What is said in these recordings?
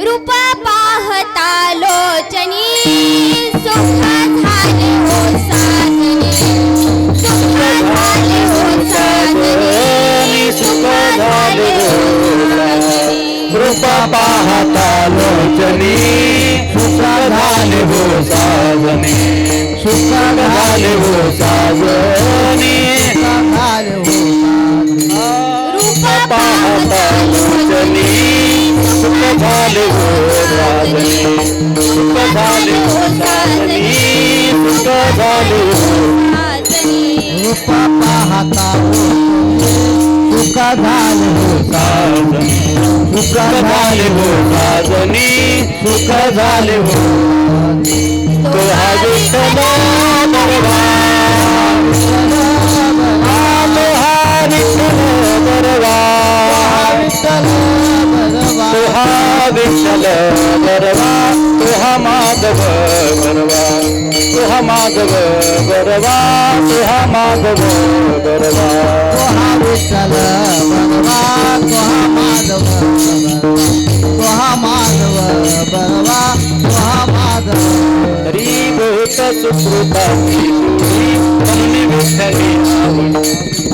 रूप पाहता लोचनी सुख झाले हो साजनी सुख झाले हो साजनी सुख झाले हो रूप पाहता लोचनी सुख झाले हो साजनी सुख झाले हो साजनी रूप पाहता लोचनी सुख झाले हो साजनी सुख झाले हो साजनी सुख झाले हो रूप पाहता सुख झाले हो साजनी सुख झाले हो साजनी सुख झाले हो तो हा विठ्ठल बरवा तो हा विठ्ठल बरवा तो हा विठ्ठल बरवा तो हा माधव बरवा तो हा माधव बरवा तो हा माधव बरवा तो हा विठ्ठल बरवा तो हा माधव तो हा माधव बरवा तो हा माधव हरी बहुत सुकृताची जोडी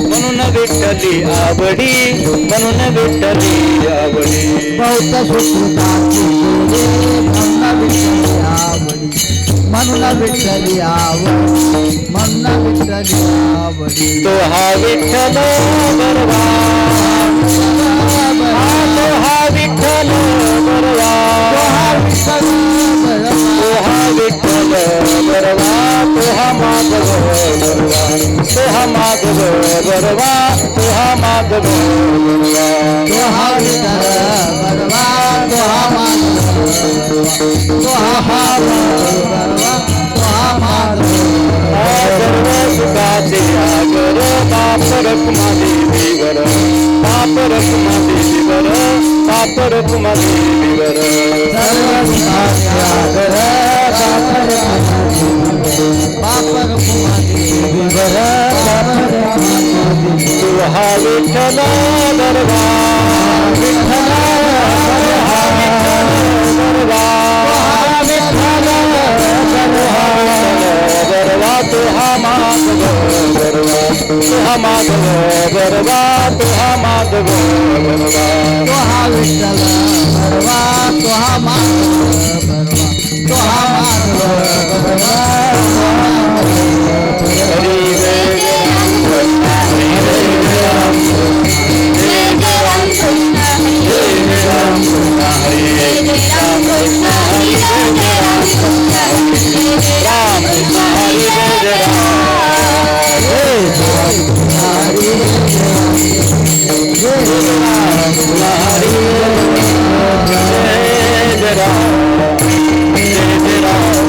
म्हणून विठ्ठली आवडी म्हणून विठ्ठली आवडी बहुत सुकृताची जोडी म्हणून विठ्ठली आवडी म्हणून विठ्ठली आवडी तो हा विठ्ठल बरवा तो हा विठ्ठल बरवा तो हा विठ्ठल बरवा तो हा माधव बरवा तो हा माधव बरवा तो हा माधव बरवा तो हा विठ्ठल बरवा तो हा माधव तो हा बरवा तो हा माधव सर्व सुखाचे आगर बाप रखुमा देवीवर बाप रखुमा देवीवर बाप रखुमा देवीवर सर्व सुखाचे आगर बाप रखुमा देवीवर तू हा विठ्ठल बरवा विठ्ठल हा विठ्ठल बरवा बरवा तो हा माधव बरवा तो हा माधव बरवा तो हा माधव बरवा तो हा विठ्ठल बरवा तो हा माधव बरवा तो हा माधव बरवा हरी जय जय राम कृष्ण हरी जय जय राम कृष्ण जय जय राम कृष्ण हरी जय जय राम कृष्ण हरी जय जय राम कृष्ण राम कृष्ण हरी जय जय राम हरी जय राम हरी जय राम जय जय राम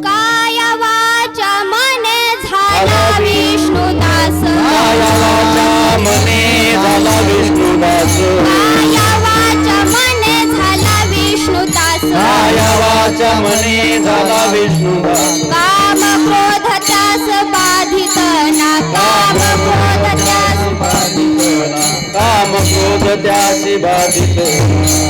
काया वाचा मने झाला विष्णुदास काया वाचा मने झाला विष्णुदास काया वाचा मने झाला विष्णुदास काया वाचा मने झाला विष्णुदास काम क्रोध त्यास बाधित ना काम क्रोध त्यास काम क्रोध त्यासी बाधित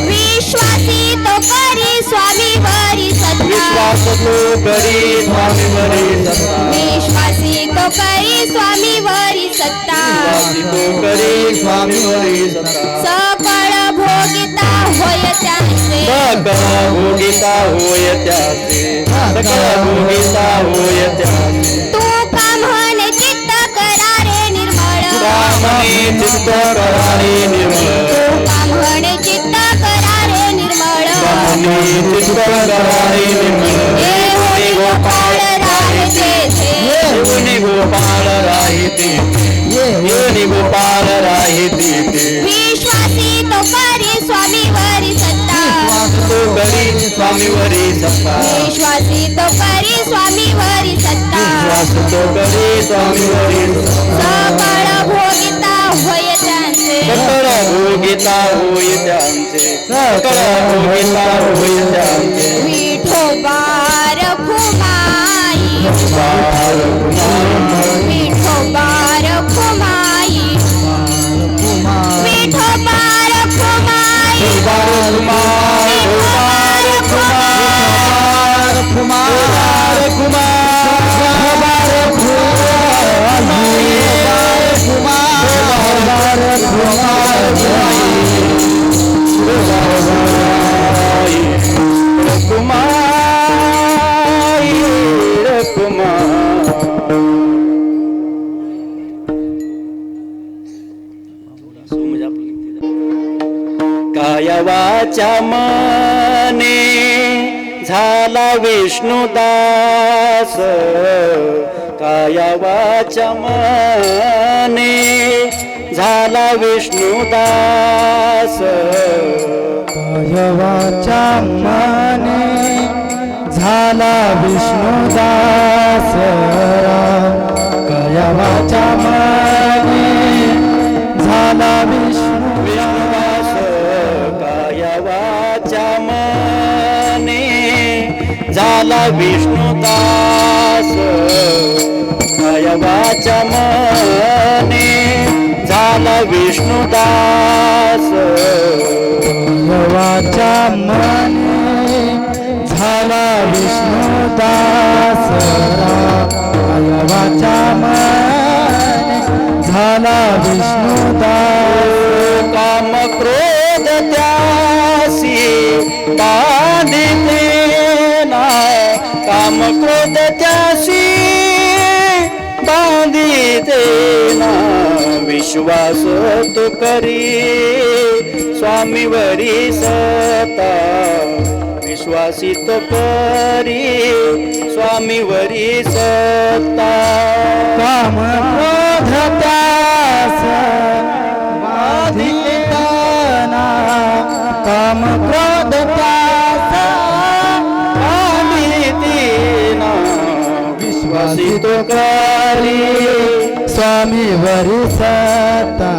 विश्वासी तो करी स्वामी वरी सत्ता विश्वास तो करी स्वामी वरी सत्ता विश्वासी तो करी स्वामी वरी सत्ता विश्वासी तो करी स्वामी वरी सत्ता सकळ भोगिता होय त्यांचे सकळ भोगिता होय त्याचे सकळ भोगिता होय त्याचे तू का म्हणे चित्त करारे निर्मळ रामने चित्त करारे निर्मळ का म्हणे चित्त करारे निर्मळ रामने चित्त करारे निर्मळ देऊनी गोपाळ राहते देऊनी गोपाळ राहिते देऊनी गोपाळ राहिते विश्वासी तो करी स्वामी वरी सत्ता तो करी स्वामी वरी सत्ता विश्वासी तो करी स्वामी वरी सत्ता विश्वास तो करी स्वामी वरी सत्ता सकळ भोगिता होय त्यांचे सकळ भोगिता होय त्यांचे सकळ भोगिता होय त्यांचे विठोबा रखुमाई विठोबा रखुमाई विठोबा रखुमाई काया वाचा मने झाला विष्णुदास काया वाचा मने झाला विष्णुदास वाचा मने झाला विष्णुदास काया वाचा मने झाला विष्णुदास काया वाचा मने झाला विष्णुदास काया वाचा मने झाला विष्णुदास वाचा मने झाला विष्णुदास वाचा मने झाला विष्णुदास काम क्रोध त्यासी बांधिते ना काम क्रोध त्यासी बांधिते ना विश्वास तो करी स्वामीवरी सता विश्वासी तो करी स्वामीवरी सत्ता काम क्रोध त्यास बाधिताना काम क्रोध त्यास बांधितेना विश्वासी तो करी स्वामी वरी सत्ता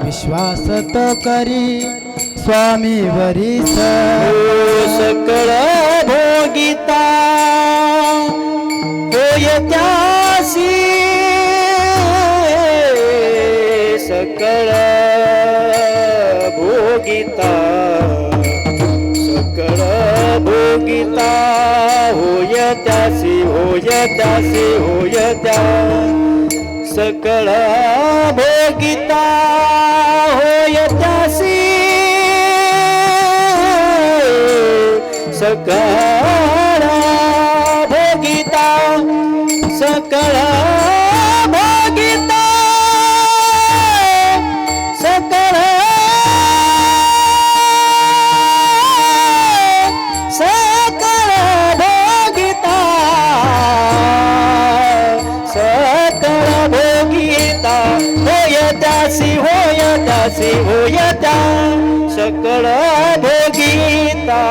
विश्वास तो करी स्वामी वरी सकळ भोगिता होय त्यासी सकळ भोगिता सकळ भोगिता होय त्यासी होय त्यासी होय त्या सकळ भोगिता होय त्यासी सकळ भोगिता सकळ भोगिता सकळ सकळ भोगिता सकळ भोगिता होय त्यासी होय त्यासी होय त्या सकळ भोगिता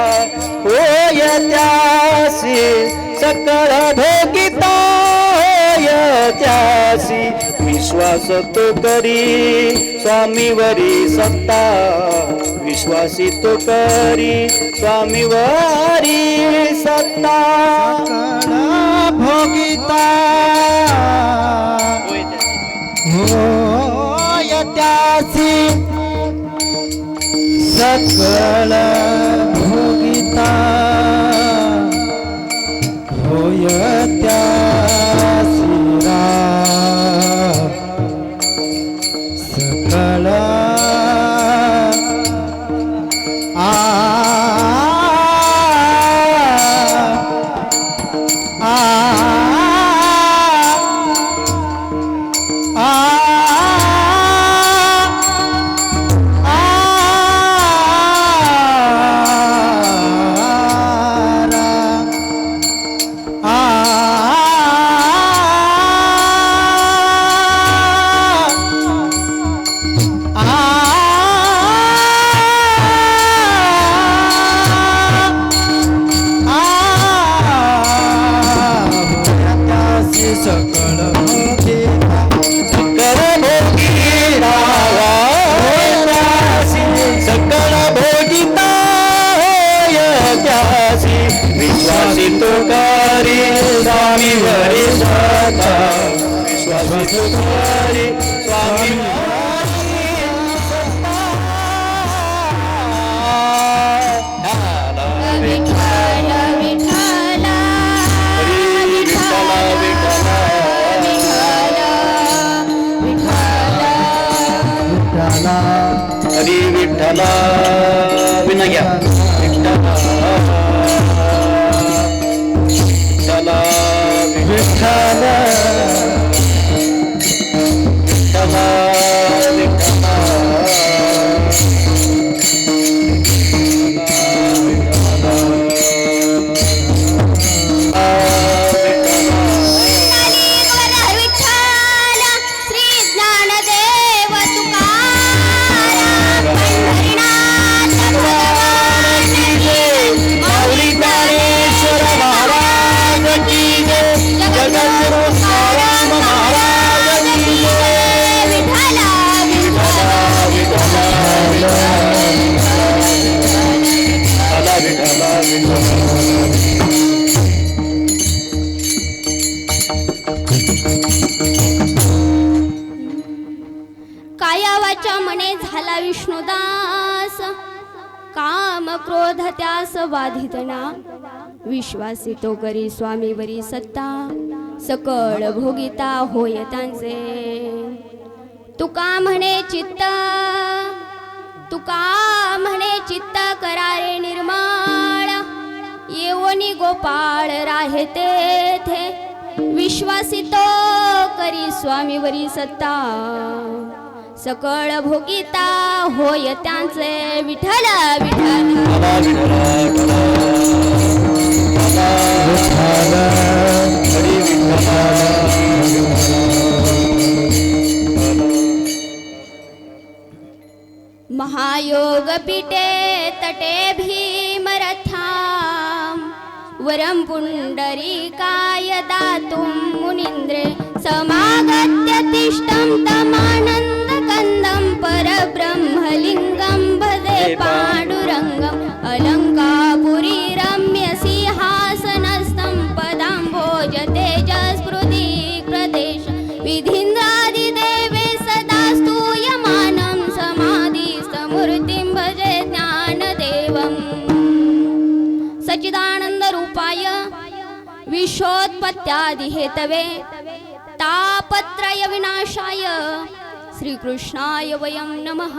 होय त्यासी सकळ भोगिता होय त्यासी विश्वास तो करी स्वामीवरी सत्ता विश्वासी तो करी स्वामीवरी सत्ता भोगिता होय त्यासी सकळ भोगिता होय त्यासी सकळ विठ्ठला हरी विठ्ठला विनया विठ्ठला विठ्ठला विठ्ठला विठ्ठला विठ्ठला विठ्ठल श्री ज्ञानदेव तुकाराम पंढरीनाथ भगवान की माऊली ज्ञानेश्वर महाराज की जय जगद्गुरु तुकाराम महाराज की जय विठ्ठल विठ्ठला विठ्ठला काया वाचा मने झाला विष्णुदास काम क्रोध त्यास बाधितना विश्वासी तो करी स्वामीवरी सत्ता सकळ भोगिता होय त्यांचे तुका म्हणे चित्त करारे निर्माळ येवनी गोपाळ राहे तेथे विश्वासी तो करी स्वामीवरी सत्ता सकळ भोगिता होय त्यांचे विठ्ठल विठ्ठल हरी विठ्ठला महायोग पीठे तटे भीमरथाम वरम पुंडरीकाय दातुं मुनीन्द्रे समागत्य तिष्ठं तमानन्द कंदं परब्रह्मलिङ्गं भजे पाण्डुरङ्गम् अलङ्कापुरी रम्य सिंहासनस्थं पदाम्भोज तेजस्पृथि प्रदेश विधीन्द्रादिदेवे सदा स्तूयमानं समाधिस्थमूर्तिं भजे ज्ञानदेवम् सच्चिदानंद रूपाय विश्वोत्पत्त्यादि हेतवे तापत्रय विनाशाय श्रीकृष्णाय वयं नमः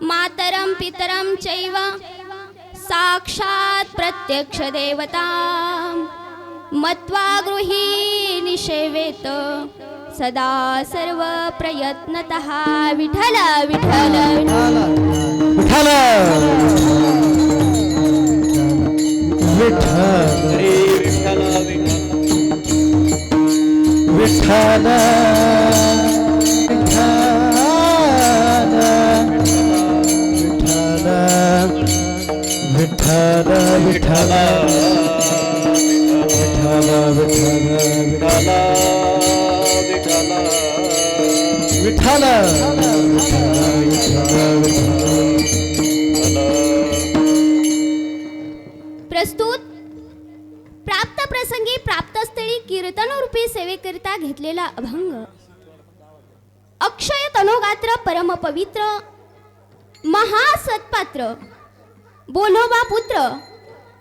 मातरं पितरं चैव साक्षात् प्रत्यक्ष देवता मत्वा गृही निषेवेत सदा सर्व प्रयत्नतः विठ्ठल विठ्ठल विठ्ठला विठ्ठला हरी विठ्ठला विठ्ठला विठ्ठला विठ्ठला विठ्ठला विठ्ठला प्रस्तुत प्राप्त प्रसंगी प्राप्तस्थळी कीर्तनरूपी सेवेकरिता घेतलेला अभंग अक्षय तनोगात्र परम पवित्र महासत्पात्र बोलोबा पुत्र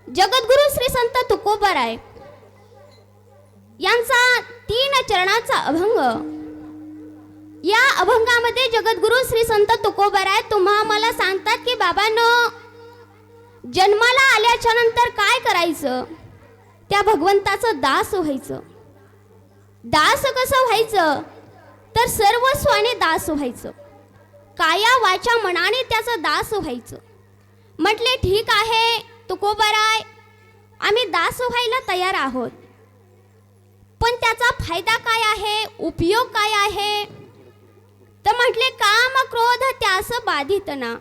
जगद्गुरु श्री संत तुकोबाराय यांचा 3 चरणाचा अभंग. या अभंगामध्ये जगद्गुरु श्री संत तुकोबाराय तुम्हा मला सांगतात की बाबांनो जन्माला आल्याच्या नंतर काय करायचं, त्या भगवंताचं दास व्हायचं. दास कसं व्हायचं तर सर्वस्वाने दास व्हायचं, काया वाचा मनाने त्याचं दास व्हायचं. म्हटले ठीक आहे तुकोबाराय आम्ही दास व्हायला तयार आहोत, पण त्याचा फायदा काय आहे, उपयोग काय आहे. तर म्हटले काम क्रोध त्यास बाधितना.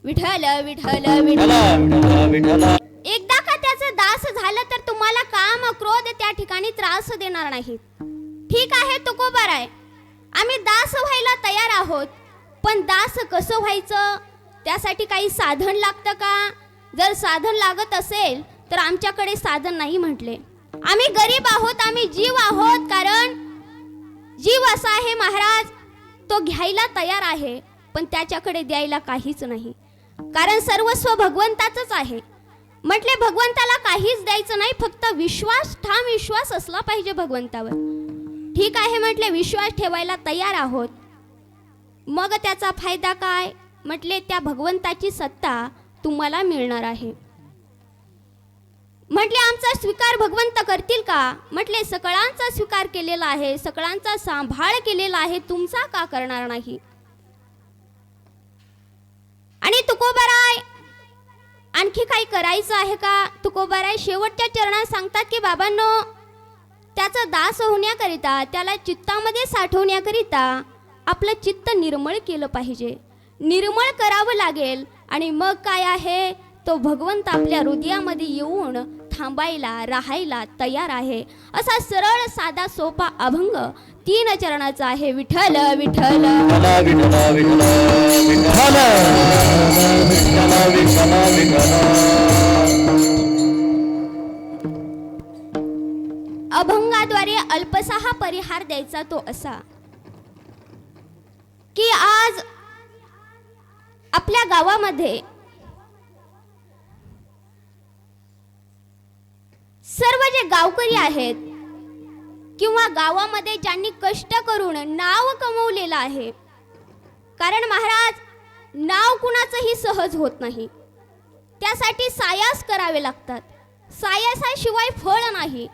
विठ्ठल विठ्ठल विठ्ठल एकदा का त्याचं दास झालं तर तुम्हाला काम क्रोध त्या ठिकाणी त्रास देणार नाहीत. ठीक आहे तुकोबाराय आम्ही दास व्हायला तयार आहोत, पण दास कसं व्हायचं त्यासाठी काही साधन लागतं का. जर साधन लागत असेल तर आमच्याकडे साधन नाही म्हटले. आम्ही गरीब आहोत, आम्ही जीव आहोत. कारण जीव असा आहे महाराज तो घ्यायला तयार आहे पण त्याच्याकडे द्यायला काहीच नाही, कारण सर्वस्व भगवंताचंच आहे. म्हटले भगवंताला काहीच द्यायचं नाही, फक्त विश्वास ठाम विश्वास असला पाहिजे भगवंतावर. ठीक आहे म्हटले, विश्वास ठेवायला तयार आहोत. मग त्याचा फायदा काय म्हटले, त्या भगवंताची सत्ता तुम्हाला मिळणार आहे. म्हटले आमचा स्वीकार भगवंत करतील का म्हटले, सकळांचा स्वीकार केलेला आहे, सकळांचा सांभाळ केलेला आहे, तुमचा का करणार नाही. आणि तुकोबाराय आणखी काही करायचं आहे का. तुकोबाराय शेवटच्या चरणात सांगतात की बाबांनो, त्याचा दास होण्याकरिता, त्याला चित्तामध्ये साठवण्याकरिता आपलं चित्त निर्मळ केलं पाहिजे, निर्मळ करावं लागेल. आणि मग काय आहे, तो भगवंत आपल्या हृदयामध्ये येऊन थांबायला राहायला तयार आहे. असा सरळ साधा सोपा अभंग 3 चरणाचा आहे. विठ्ठल विठ्ठल विठ्ठल विठ्ठल विठ्ठल विठ्ठल विठ्ठल विठ्ठल. अभंगाद्वारे अल्पसा हा परिहार द्यायचा तो असा की आज आपल्या गावामध्ये सर्व जे गावकरी आहेत किंवा गावामध्ये ज्यांनी कष्ट करून नाव कमवलेलं आहे, कारण महाराज नाव कुणाचंही सहज होत नाही, त्यासाठी सायास करावे लागतात, सायासाशिवाय फळ नाही.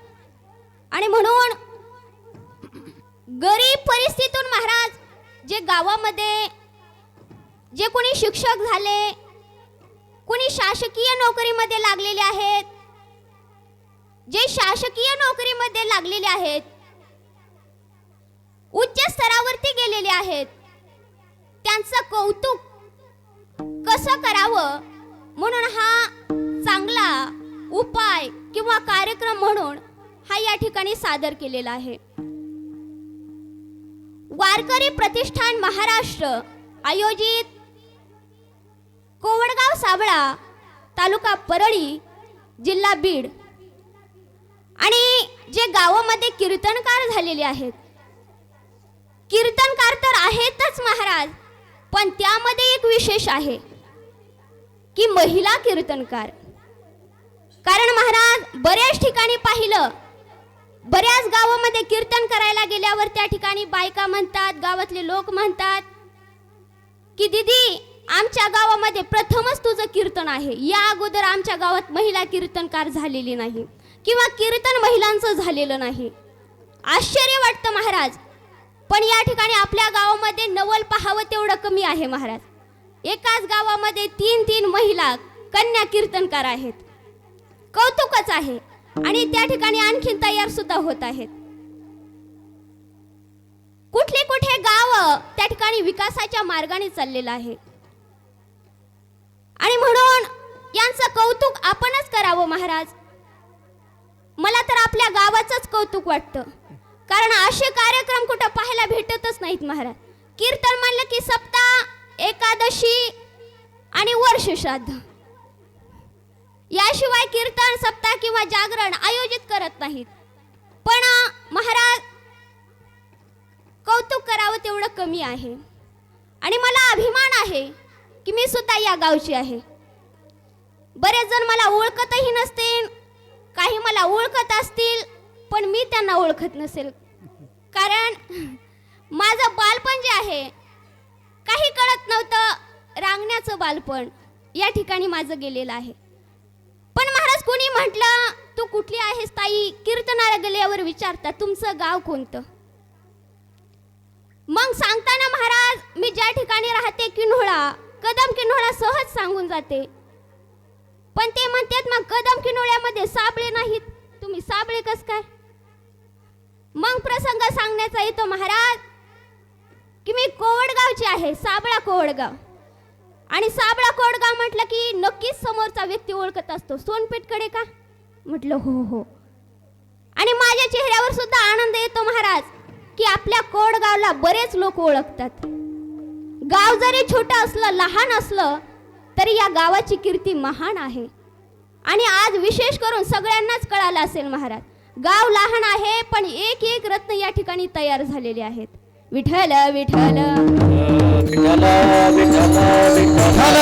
आणि म्हणून गरीब परिस्थितीतून महाराज जे गावामध्ये जे कोणी शिक्षक झाले, कोणी शासकीय नोकरीमध्ये लागलेले आहेत, जे शासकीय नोकरीमध्ये लागलेले आहेत, उच्च स्तरावरती गेलेले आहेत, त्यांचं कौतुक कसं करावं म्हणून हा चांगला उपाय किंवा कार्यक्रम म्हणून हा या ठिकाणी सादर केलेला आहे. वारकरी प्रतिष्ठान महाराष्ट्र आयोजित कोवडगाव साबळा तालुका परळी जिल्हा बीड आणि जे गावामध्ये कीर्तनकार झालेले आहेत, कीर्तनकार तर आहेतच महाराज, पण त्यामध्ये एक विशेष आहे की महिला कीर्तनकार. कारण महाराज बऱ्याच ठिकाणी पाहिलं, बऱ्याच गावामध्ये कीर्तन करायला गेल्यावर त्या ठिकाणी बायका म्हणतात, गावातले लोक म्हणतात की दीदी आमच्या गावामध्ये प्रथमच तुझं कीर्तन आहे, या अगोदर आमच्या गावात महिला कीर्तनकार झालेली नाही किंवा कीर्तन महिलांचं झालेलं नाही. आश्चर्य वाटतं महाराज. पण या ठिकाणी आपल्या गावामध्ये नवल पाहावं तेवढं कमी आहे महाराज. एकाच गावामध्ये 3 महिला कन्या कीर्तनकार आहेत, कौतुकच आहे. आणि त्या ठिकाणी आणखीन तयार सुद्धा होत आहेत. कुठे गाव त्या ठिकाणी विकासाच्या मार्गाने चाललेलं आहे. आणि म्हणून यांचं कौतुक आपणच करावं महाराज. मला तर आपल्या गावाचंच कौतुक वाटतं, कारण असे कार्यक्रम कुठं पाहायला भेटतच नाहीत महाराज. कीर्तन म्हणलं की सप्ताह, एकादशी आणि वर्ष श्राद्ध, याशिवाय कीर्तन सप्ताह किंवा जागरण आयोजित करत नाहीत. पण महाराज कौतुक करावं तेवढं कमी आहे. आणि मला अभिमान आहे की मी सुद्धा या गावची आहे. बरेच जण मला ओळखतही नसतील, काही मला ओळखत असतील, पण मी त्यांना ओळखत नसेल, कारण माझं बालपण जे आहे काही कळत नव्हतं, रांगण्याचं बालपण या ठिकाणी माझं गेलेलं आहे. पण महाराज कोणी म्हटलं तू कुठली आहेस ताई, कीर्तनाला गेल्यावर विचारतात तुमचं गाव कोणतं. मग सांगताना महाराज मी ज्या ठिकाणी राहते किन्होळा, कदम किन्होळा सहज सांगून जाते. पण ते म्हणतात मग कदम किन्होळ्यामध्ये साबळे नाहीत, तुम्ही साबळे कस काय. मग प्रसंग सांगण्याचा येतो महाराज की मी कोवडगावची आहे, साबळा कोवडगाव. आणि साबळा कोवडगाव म्हटलं की नक्कीच समोरचा व्यक्ती ओळखत असतो, सोनपेठकडे का म्हटलं हो हो. आणि माझ्या चेहऱ्यावर सुद्धा आनंद येतो महाराज की आपल्या कोवडगावला बरेच लोक ओळखतात. गाव जरी छोटं असलं, लहान असलं, तरी या गावाची कीर्ती महान आहे. आणि आज विशेष करून सगळ्यांनाच कळालं असेल महाराज, गाव लहान आहे पण एक रत्न या ठिकाणी तयार झालेले आहेत. विठ्ठल विठ्ठल विठ्ठल विठ्ठल विठ्ठल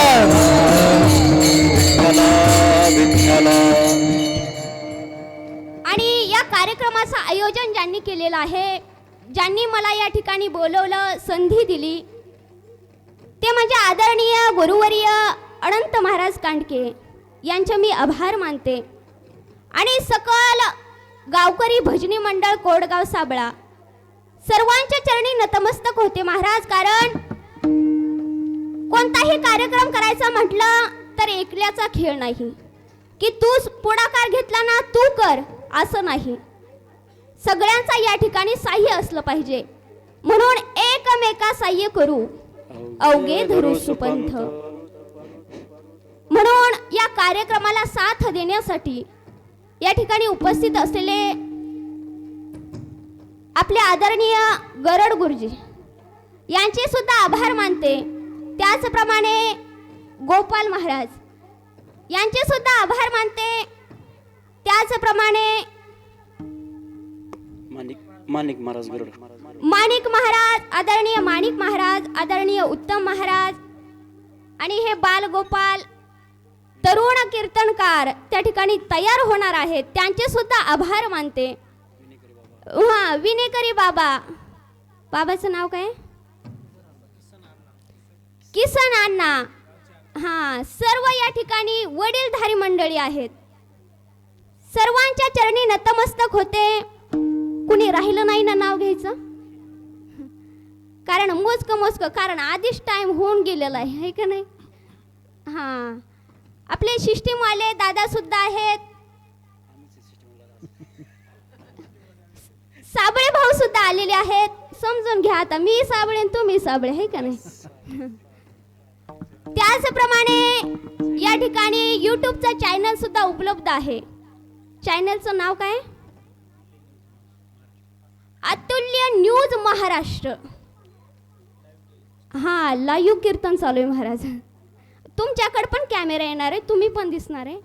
विठ्ठल. आणि या कार्यक्रमाचं आयोजन ज्यांनी केलेलं आहे ज्यांनी मला या ठिकाणी बोलवलं, संधी दिली, ते म्हणजे आदरणीय गुरुवर्य अनंत महाराज कांडके यांचे मी आभार मानते. आणि सकल गावकरी भजनी मंडळ कोडगाव साबळा सर्वांच्या चरणी नतमस्तक होते महाराज. कारण कोणताही कार्यक्रम करायचा म्हटलं तर एकल्याचा खेळ नाही, की तू पुढाकार घेतला ना तू कर असं नाही. सगळ्यांचा या ठिकाणी साह्य असलं पाहिजे. म्हणून एकमेका साह्य करू अवघे धरू सुपंथ. म्हणून या कार्यक्रमाला साथ देण्यासाठी या ठिकाणी उपस्थित असलेले आपले आदरणीय गरड गुरुजी यांचे सुद्धा आभार मानते. त्याचप्रमाणे गोपाल महाराज यांचे सुद्धा आभार मानते. त्याचप्रमाणे माणिक महाराज गरुड, माणिक महाराज, आदरणीय माणिक महाराज, आदरणीय उत्तम महाराज आणि हे बालगोपाल तरुण कीर्तनकार त्या ठिकाणी तयार होणार आहेत, त्यांचे सुद्धा आभार मानते. हा, विनेकरी बाबा, बाबाचं नाव काय? किसन अण्णा. हा, सर्व या ठिकाणी वडीलधारी मंडळी आहेत. सर्वांच्या चरणी नतमस्तक होते. कुणी राहिलं नाही ना नाव घ्यायचं, कारण मोजकं कारण आधीच टाइम होऊन गेलेला आहे का नाही. हा, आपले सिस्टीमवाले दादा सुद्धा आहेत, साबळे भाऊ सुद्धा आलेले आहेत. समजून घ्या, आता मी साबळे आणि तुम्ही साबळे आहे का नाही. त्याचप्रमाणे या ठिकाणी यूट्यूबचा चॅनल सुद्धा उपलब्ध आहे. चॅनलचं नाव काय? अतुल्य न्यूज महाराष्ट्र. हा, लाईव्ह कीर्तन चालू आहे महाराज. तुमच्याकडे पण कॅमेरा येणार आहे, तुम्ही पण दिसणार आहे.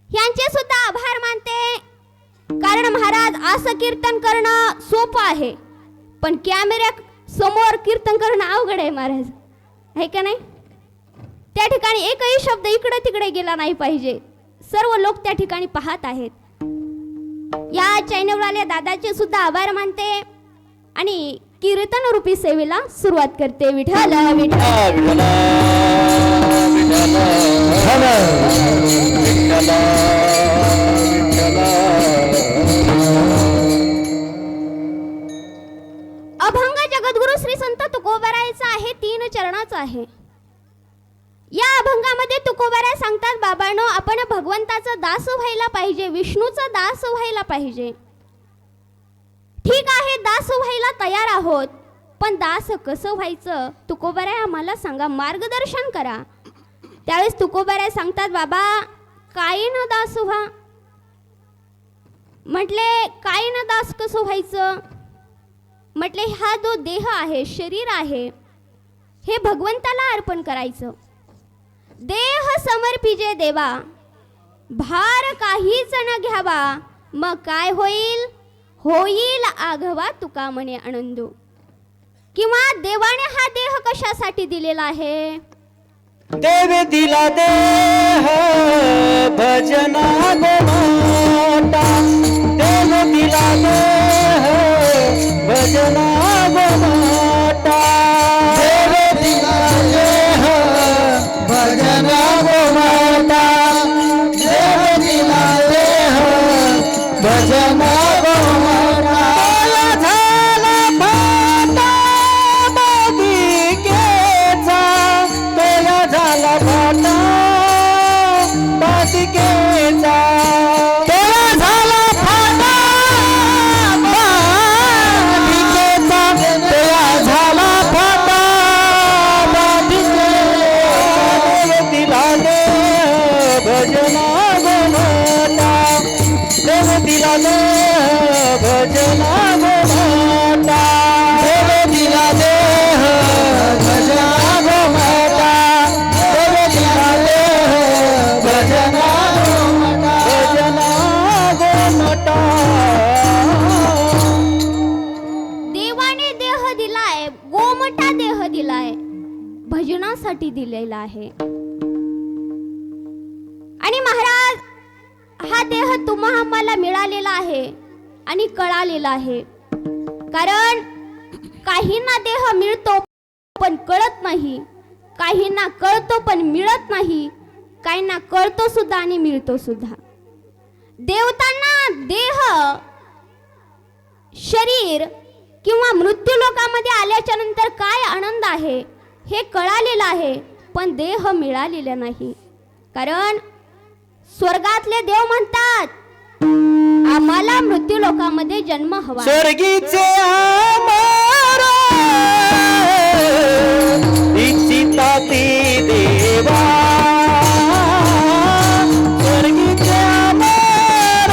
यांचे सुद्धा आभार मानते. कारण महाराज असं कीर्तन करणं सोपं आहे, पण कॅमेऱ्या समोर कीर्तन करणं अवघड आहे महाराज, आहे का नाही. त्या ठिकाणी एकही शब्द इकडे तिकडे गेला नाही पाहिजे. सर्व लोक त्या ठिकाणी पाहत आहेत. या चॅनलवाल्या दादाचे सुद्धा आभार मानते आणि कीर्तन रूपी सेवेला सुरुवात करते. विठ्ठल विठ्ठल विठ्ठल विठ्ठल अभंग जगद्गुरु श्री संत तुकोबारायचा आहे, 3 चरणाचा आहे. या अभंगामध्ये तुकोबाराय सांगतात, बाबांनो आपण भगवंताचा दास व्हायला पाहिजे, विष्णूचा दास व्हायला पाहिजे. ठीक आहे, दास व्हायला तयार आहोत, पण दास कसं व्हायचं तुकोबाराय आम्हाला सांगा, मार्गदर्शन करा. त्यावेळेस तुकोबाराय सांगतात, बाबा काय न दास व्हा. म्हटले काय न दास कसं व्हायचं. म्हटले हा जो देह आहे, शरीर आहे, हे भगवंताला अर्पण करायचं. देह समर्पिजे देवा, भार काहीच न घ्यावा, मग काय होईल, होईल आघवा तुका म्हणे आनंदू. किंवा देवाने हा देह कशासाठी दिलेला आहे. देव दिला देह भजना गोमाता, देव दिला देह भजना गोमाता, देव दिला देह भजना गोमाता, देव दिला देह भजना गोमाता. झाला फाटा बाधिकेचा, तोया झाला फाटा बाधिकेचा, तोया झाला फाटा बाधिकेचा, तोया झाला फाटा बाधिकेचा. दिला देह भजना गोमाता, देव दिला देह भजना गोमाता, देव दिला देह भजना गोमाता, देव दिला देह भजना गोमाता, भजना गोमाता. देवाने देह दिलाय, गोमटा देह दिलाय, भजनासाठी दिलेला आहे. आणि महाराज हा देह तुम्हा आम्हाला मिळालेला आहे, आणि कळालेलं आहे. कारण काहींना देह मिळतो पण कळत नाही, काहींना कळतो पण मिळत नाही, काहींना कळतो सुद्धा आणि मिळतो सुद्धा. देवतांना देह शरीर किंवा मृत्यू लोकामध्ये आल्याच्या नंतर काय आनंद आहे हे कळालेलं आहे, पण देह मिळालेला नाही. कारण स्वर्गातले देव म्हणतात आम्हाला मृत्यू लोकामध्ये जन्म हवा. स्वर्गीचे आमर इच्छिता ती देवा, स्वर्गीचे आमर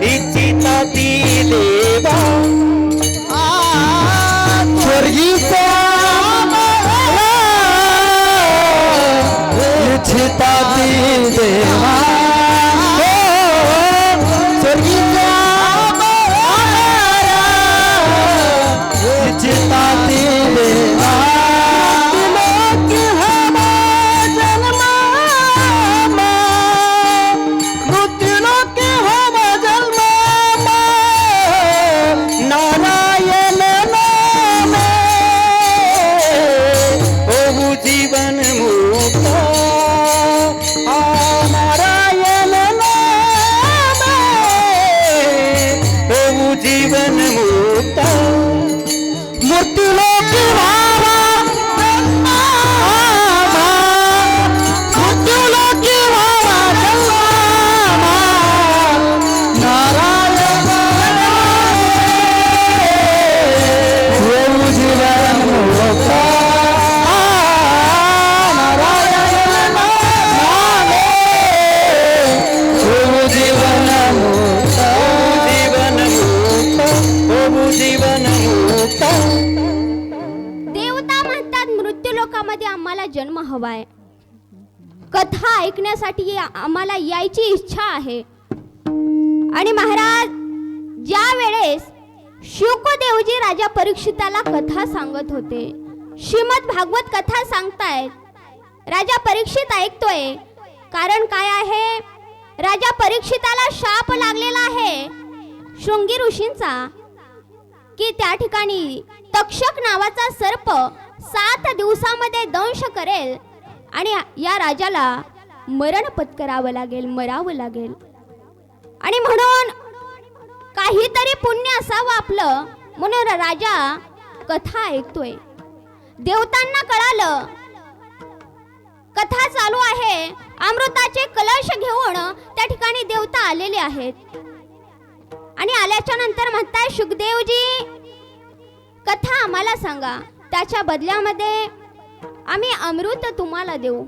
इच्छिता ती देवा, स्वर्गीचे आमर इच्छिता ती देवा, जन्म हवाय. कथा ऐकण्यासाठी आम्हाला यायची इच्छा आहे. आणि महाराज ज्या वेळेस शुकदेवजी राजा परीक्षिताला कथा सांगत होते, श्रीमद भागवत कथा सांगतायत, राजा परीक्षित ऐकतोय. कारण काय आहे, राजा परीक्षिताला शाप लागलेला आहे शृंगी ऋषींचा की त्या ठिकाणी तक्षक नावाचा सर्प 7 दिवसामध्ये दंश करेल आणि या राजाला मरण पत्करावं लागेल, मरावं लागेल. आणि म्हणून काहीतरी पुण्य असावं आपलं, म्हणून राजा कथा ऐकतोय. देवतांना कळालं कथा चालू आहे, अमृताचे कलश घेऊन त्या ठिकाणी देवता आलेले आहेत. आणि आल्याच्या नंतर म्हणताय शुकदेवजी कथा आम्हाला सांगा, त्याच्या बदल्यामध्ये आम्ही अमृत तुम्हाला देऊ.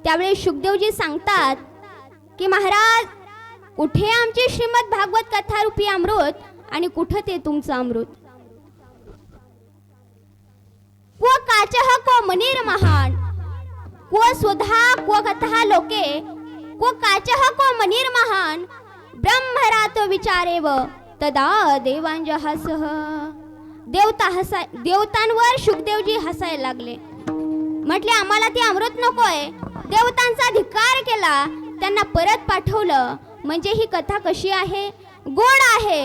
त्यावेळी शुकदेवजी सांगतात की महाराज कुठे आमची श्रीमद भागवत कथा रूपी अमृत आणि कुठं ते तुमचं अमृत. क्व काचः क्व मनीर महान क्व स्वधा क्व कथा लोके क्व काचः क्व मनीर महान ब्रह्मरातो विचारेव तदा देवांजहसः. देवतांवर शुकदेवजी हसायला लागले. म्हटले आम्हाला ते अमृत नकोय. देवतांचा धिक्कार केला, त्यांना परत पाठवलं. म्हणजे ही कथा कशी आहे, गोड आहे,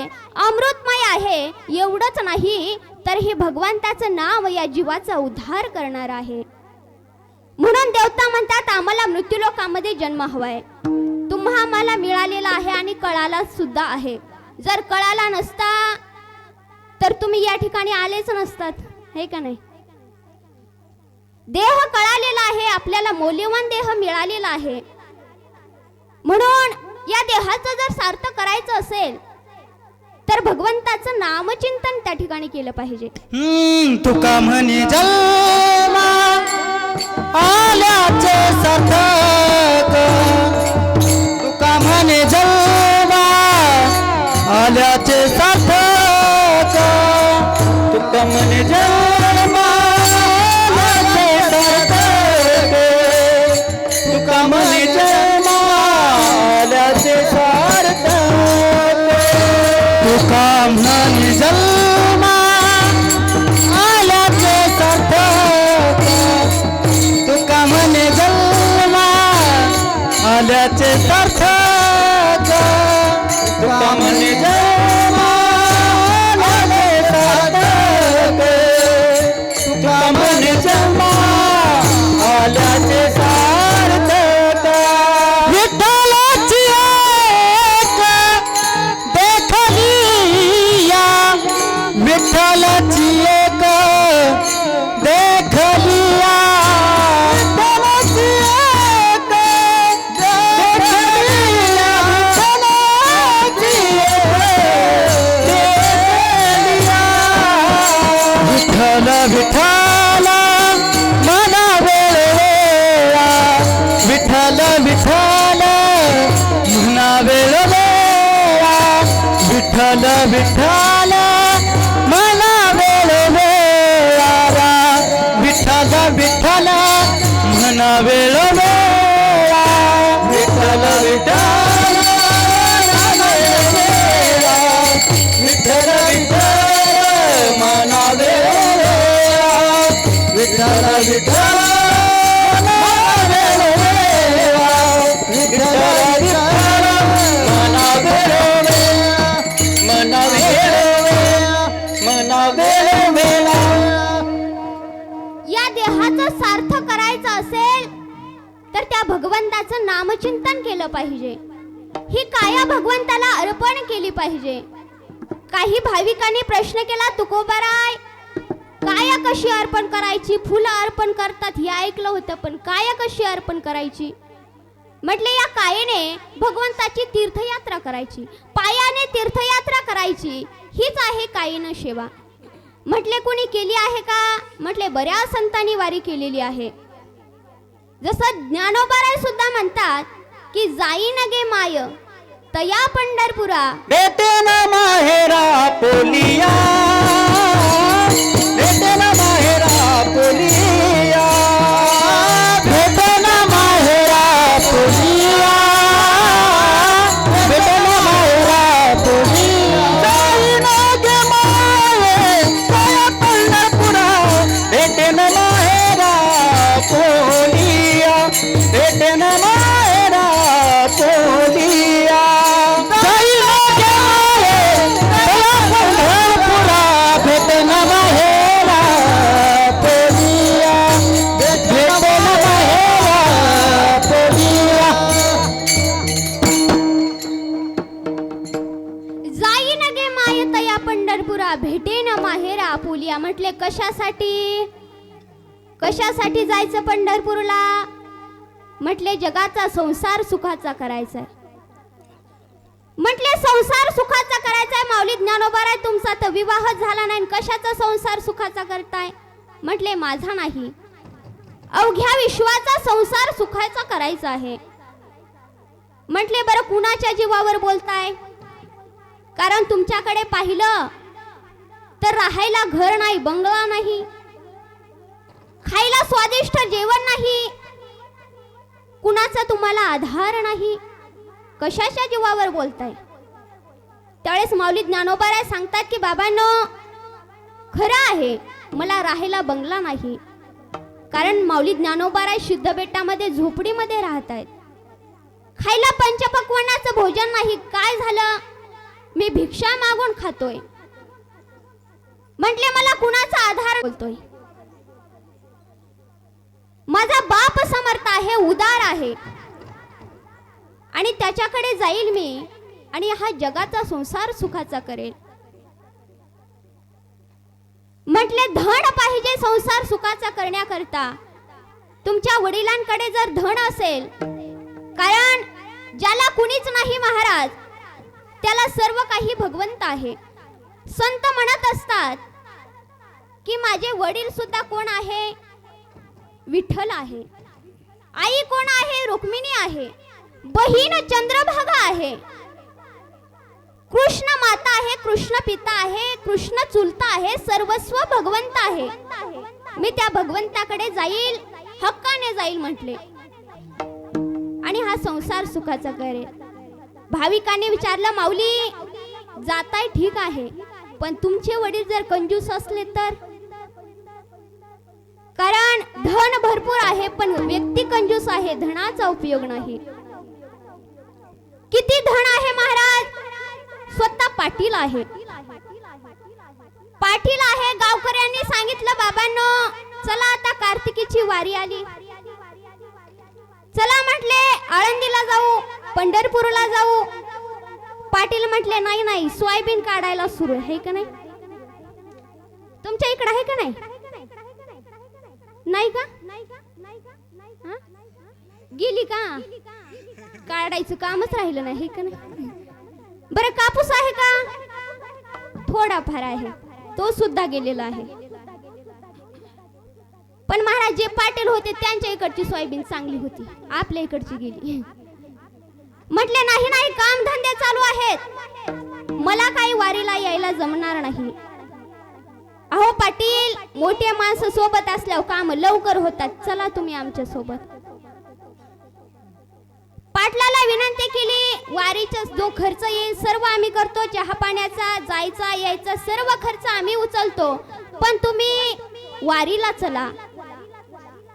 अमृतमय आहे. एवढंच नाही तर हे भगवंताचं नाव या जीवाचा उद्धार करणार आहे. म्हणून देवता म्हणतात आम्हाला मृत्यूलोकामध्ये जन्म हवाय. तुम्हा आम्हाला मिळालेला आहे आणि कळाला सुद्धा आहे. जर कळाला नसता तर तुम्ही या ठिकाणी आलेच नसतात, हे का नाही. देह कळालेला आहे, आपल्याला मौल्यवान देह मिळालेला आहे. म्हणून या देहाचं जर सार्थ करायचं असेल तर भगवंताचं नामचिंतन त्या ठिकाणी केलं पाहिजे. तुका म्हणे जन्मा आल्याचे सार्थक, तुका म्हणे जन्मा आल्याचे सार्थक, तुका म्हणे जन्मा आल्याचे सार्थक, तुका म्हणे जन्मा आल्याचे सार्थक, तुका म्हणे जन्मा आल्याचे सार्थक, तुका म्हणे जन्मा आल्याचे सार्थक. विठ्ठल मला वेळ वेळा विठ्ठल विठ्ठल म्हणा वेळ वेळा विठ्ठल विठ्ठल विठ्ठल विठ्ठल म्हणा वेळ वेळा विठ्ठल विठ्ठल म्हणा वेळ वेळा विठ्ठल विठ्ठल म्हणा वेळ या देहाचं सार्थ करायचं असेल तर त्या भगवंताचं नामचिंतन केलं पाहिजे. ही काया भगवंताला अर्पण केली पाहिजे. काही भाविकांनी प्रश्न केला, तुकोबाराय काया कशी अर्पण करायची? फुलं अर्पण करतात हे ऐकलं होतं, पण काया कशी अर्पण करायची? म्हटले या कायेने भगवंताची तीर्थयात्रा करायची, पायाने तीर्थयात्रा करायची, हीच आहे कायेनं सेवा. म्हटले कोणी केली आहे का? म्हटले बऱ्याच संतांनी वारी केलेली आहे. जसं ज्ञानोबाराय सुद्धा म्हणतात की जाईन गे माय तया पंढरपुरा बेटे ना माहेरा पोलिया बेटे ना माहेरा पोलिया बेटे ना माहेरा पोलिया बेटे ना माहेरा पोलिया जाईन गे माये तया पंढरपुरा बेटे ना माहेरा पोलिया बेटे ना माहेरा पोलिया भेटेन माहेरा आपुलिया. म्हटले कशासाठी? कशासाठी जायचं पंढरपूरला? म्हटले जगाचा संसार सुखाचा करायचा आहे. म्हटले संसार सुखाचा करायचा आहे. माऊली ज्ञानोबाराय तुमचा तर विवाह झाला नाही, कशाचा संसार सुखाचा करताय? म्हटले माझा नाही, अवघ्या विश्वाचा संसार सुखाचा करायचा आहे. म्हटले बरं कुणाच्या जीवावर बोलताय? कारण तुमच्याकडे पाहिलं तर राहायला घर नाही, बंगला नाही, खायला स्वादिष्ट जेवण नाही, कुणाचा तुम्हाला आधार नाही, कशाच्या जीवावर बोलताय? त्यावेळेस माऊली ज्ञानोबाराय सांगतात की बाबांनो खरं आहे मला राहायला बंगला नाही, कारण माऊली ज्ञानोबाराय सिद्ध बेटामध्ये झोपडीमध्ये राहत आहेत. खायला पंचपक्वान्नाचं भोजन नाही. काय झालं? मी भिक्षा मागून खातोय. म्हटले मला कुणाचा आधार बोलतोय? माझा बाप समर्थ आहे, उदार आहे, आणि त्याच्याकडे जाईल मी आणि हा जगाचा संसार सुखाचा करेल. म्हटले धन पाहिजे संसार सुखाचा करण्याकरता. तुमच्या वडिलांकडे जर धन असेल, कारण ज्याला कुणीच नाही महाराज त्याला सर्व काही भगवंत आहे. संत म्हणत असतात की माझे वडील सुद्धा कोण आहे? विठ्ठल आहे. आई कोण आहे? रुक्मिणी आहे. बहीण चंद्रभागा आहे. कृष्ण माता आहे, कृष्ण पिता आहे, कृष्ण चुलता आहे, सर्वस्व भगवंत आहे. मी त्या भगवंताकडे जाईल, हक्काने जाईल म्हटले, आणि हा संसार सुखाचा करेल. भाविकांनी विचारलं माऊली जाताय ठीक आहे, पण तुमचे वडील जर कंजूस असले तर? कारण धन भरपूर आहे पण व्यक्ती कंजूस आहे, धनाचा उपयोग नाही. किती धन आहे महाराज? स्वतः पाटील आहे. पाटील आहे. गावकऱ्यांनी सांगितलं बाबांनो चला आता कार्तिकीची वारी आली, चला म्हटले आळंदीला जाऊ, पंढरपूरला जाऊ. पाटील म्हटले नाही नाही सोयाबीन काढायला सुरू आहे का नाही? तुमच्या इकडे आहे का नाही? नाही का? गेली का? काढायचं कामच राहिलं नाही का नाही? बरं कापूस आहे का? थोडाफार आहे, तो सुद्धा गेलेला आहे. पण महाराज जे पाटील होते त्यांच्या इकडची सोयाबीन चांगली होती, आपल्या इकडची गेली. म्हटले नाही नाही, काम धंदे चालू आहेत, मला काही वारीला यायला जमणार नाही. अहो पाटील, मोठे माणसं सोबत असल्यावर काम लवकर होतात, चला तुम्ही आमच्या सोबत. पाटलाला विनंती केली, वारीचा जो खर्च येईल सर्व आम्ही करतो, चहा पाण्याचा, जायचा यायचा सर्व खर्च आम्ही उचलतो, पण तुम्ही वारीला चला.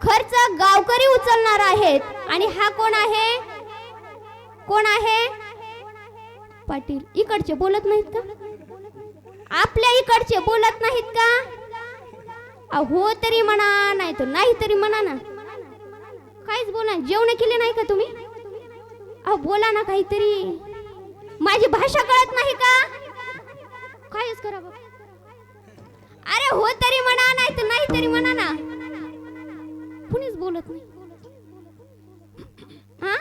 खर्च गावकरी उचलणार आहेत. आणि हा कोण आहे? कोण आहे? पाटील. इकडचे बोलत नाहीत का? आपल्या इकडचे बोलत नाहीत का? हो तरी म्हणा, नाही तर नाही तरी म्हणा ना, काहीच बोला. जेवण केले नाही का तुम्ही? बोला ना काहीतरी. माझी भाषा कळत नाही का? काहीच करा बाबा. अरे हो तरी म्हणा, नाही तर नाही तरी म्हणा ना. कुणीच बोलत नाही. हा,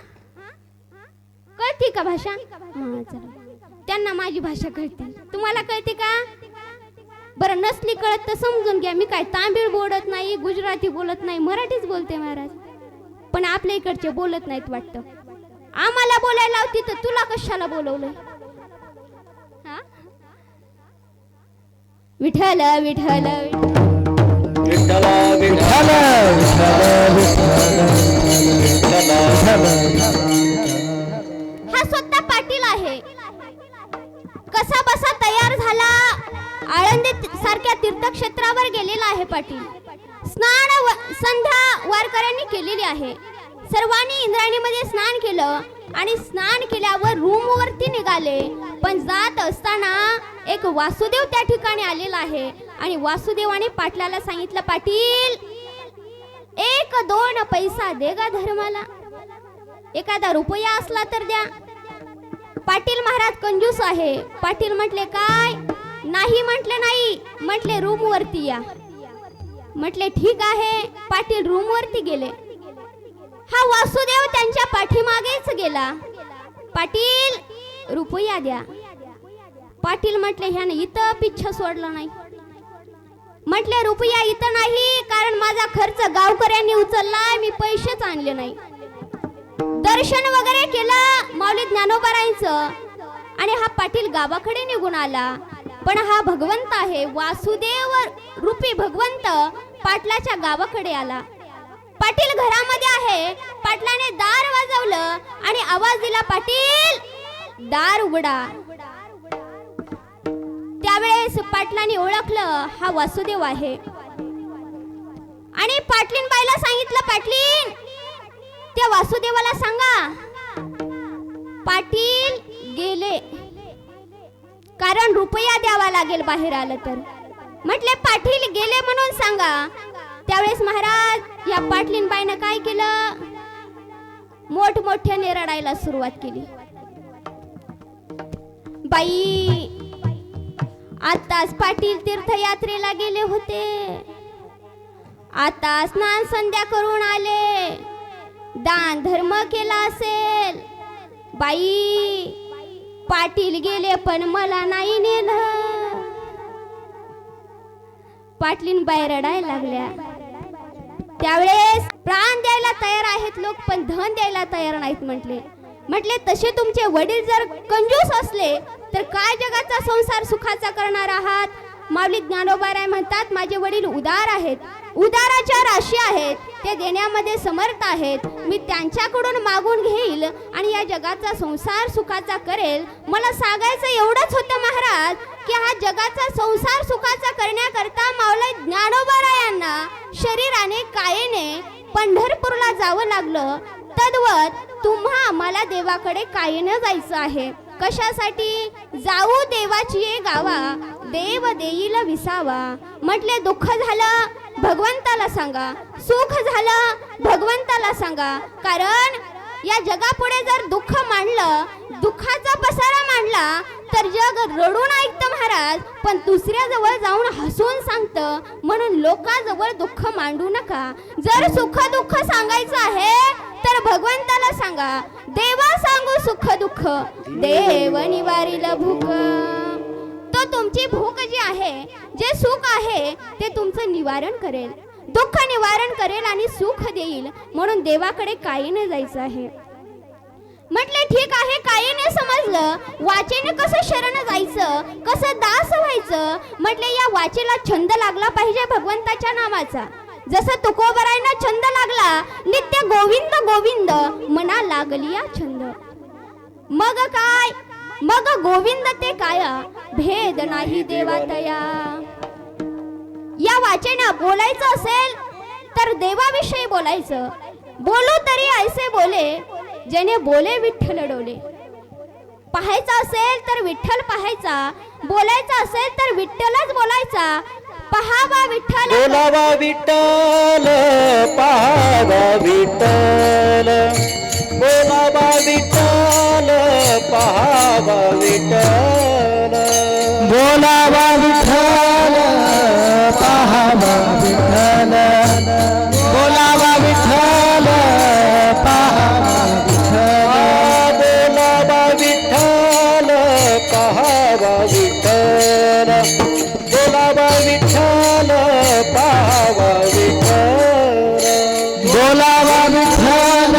कळते का भाषा? हा चला, त्यांना माझी भाषा कळते, तुम्हाला कळते का? बरं, नसली कळत तर समजून घ्या, मी काय तामिळ बोलत नाही, गुजराती बोलत नाही, मराठीच बोलते महाराज. पण आपल्या इकडचे बोलत नाहीत वाटतं. आम्हाला बोलायला लावती तर तुला कशाला बोलवलंय? विठ्ठल विठ्ठल विठ्ठल विठ्ठल हा स्वतः पाटील आहे. कसा बसा तयार झाला, आळंदी सारख्या तीर्थक्षेत्रावर गेलेला आहे पाटील. स्नान संध्या वारकऱ्यांनी केलेली आहे. सर्वांनी इंद्रायणीमध्ये स्नान केलं आणि स्नान केल्यावर रूम वरती निघाले. पण जात असताना एक वासुदेव त्या ठिकाणी आलेला आहे आणि वासुदेवाने पाटलाला सांगितलं, पाटील 1-2 पैसा दे गा धर्माला, एखादा रुपया असला तर द्या. पाटील महाराज कंजूस आहे. पाटील म्हटले काय? नाही म्हटले नाही, म्हटले रूम वरती या. म्हटले ठीक आहे. पाटील रूम वरती गेले. हा वासुदेव त्यांच्या पाठीमागेच गेला. पाटील रुपया द्या. पाटील म्हटले ह्याने इथं पिच्छा सोडला नाही. म्हटले रुपया इथं नाही, कारण माझा खर्च गावकऱ्यांनी उचललाय, मी पैसेच आणले नाही. दर्शन वगैरे केलं माऊली ज्ञानोबारायांचं आणि हा पाटील गावाकडे निघून आला. पण हा भगवंत आहे, वासुदेव रूपी भगवंत पाटलाच्या गावाकडे आला. पाटील घरामध्ये आहे. पाटलाने दार वाजवलं आणि आवाज दिला, पाटील दार उघडा. त्यावेळेस पाटलाने ओळखलं हा वासुदेव आहे आणि पाटलीनबाईला सांगितलं, पाटलीन त्या वासुदेवाला सांगा पाटील गेले, कारण रुपया द्यावा लागेल बाहेर आलं तर. म्हटले पाटील गेले म्हणून सांगा. त्यावेळेस महाराज या पाटलीनबाईनं काय केलं? मोठमोठ्याने रडायला सुरुवात केली. बाई आताच पाटील तीर्थयात्रेला गेले होते, आता स्नान संध्या करून आले, दान धर्म केला असेल. बाई पाटील गेले पण मला नाही नेलं. पाटलीनबाई रडायला लागल्या. त्यावेळेस प्राण द्यायला तयार आहेत लोक, पण धन द्यायला तयार नाहीत. म्हटले तसे तुमचे वडील जर कंजूस असले तर काय जगाचा संसार सुखाचा करणार आहात? माऊली ज्ञानोबाराय म्हणतात, माझे वडील उदार आहेत, उदाराच्या राशी आहेत, ते देण्यामध्ये समर्थ आहेत. मी त्यांच्याकडून मागून घेईल आणि या जगाचा संसार सुखाचा करेल. मला सांगायचं एवढंच होतं महाराज की हा जगाचा संसार सुखाचा करण्याकरता माऊली ज्ञानोबारायांना शरीराने कायेने पंढरपूरला जावं लागलं. तद्वत तुम्हा आम्हाला देवाकडे कायेनं जायचं आहे. कशासाठी? जाऊ देवाची ये गावा, देव देईल विसावा. म्हटले दुःख झालं भगवंताला सांगा, सुख झालं भगवंताला सांगा. कारण या जगापुढे जर दुःख मांडलं, दुःखाचा पसारा मांडला तर जग रडून ऐकतं महाराज, पण दुसऱ्या जवळ जाऊन हसून सांगतं. म्हणून लोकांजवळ दुःख मांडू नका. जर सुख दुःख सांगायचं आहे तर भगवंताला सांगा. देवा सांगू सुख दुःख, देव निवारील भूक. तो तुमची भूक जी आहे, जे सुख आहे ते तुमचं निवारण करेल, दुःख निवारण करेल आणि सुख देईल. म्हणून देवाकडे काही नाही जायचं आहे. म्हटले ठीक आहे, काही नाही समजलं. वाचेने कसं शरण जायचं, कसं दास व्हायचं. म्हटले या वाचेला छंद लागला पाहिजे भगवंताच्या नामाचा. जसं तुकोबरायना छंद लागला नित्य गोविंद गोविंद, मना लागली या छंद. मग काय, मग गोविंद ते काया, भेद नाही देवातया. या वाचेने बोलायचं असेल तर देवाविषयी बोलायचं. बोलू तरी ऐसे बोले, जेने बोले विठ्ठल डोले. पाहायचं असेल तर विठ्ठल पाहायचा, बोलायचं असेल तर विठ्ठलच बोलायचा. पहावा विठ्ठल, बोलावा विठ्ठल, पाहावा विठ्ठल. बोलावा विठ्ठल, पाहावा विठ्ठल. बोलावा विठ्ठल, पाहावा विठ्ठल. बोलावा विठ्ठल, पाहावा विठ्ठल. बोलावा विठ्ठल, पाहावा विठ्ठल. बोलावा विठ्ठल, पाहावा विठ्ठल. बोलावा विठ्ठल,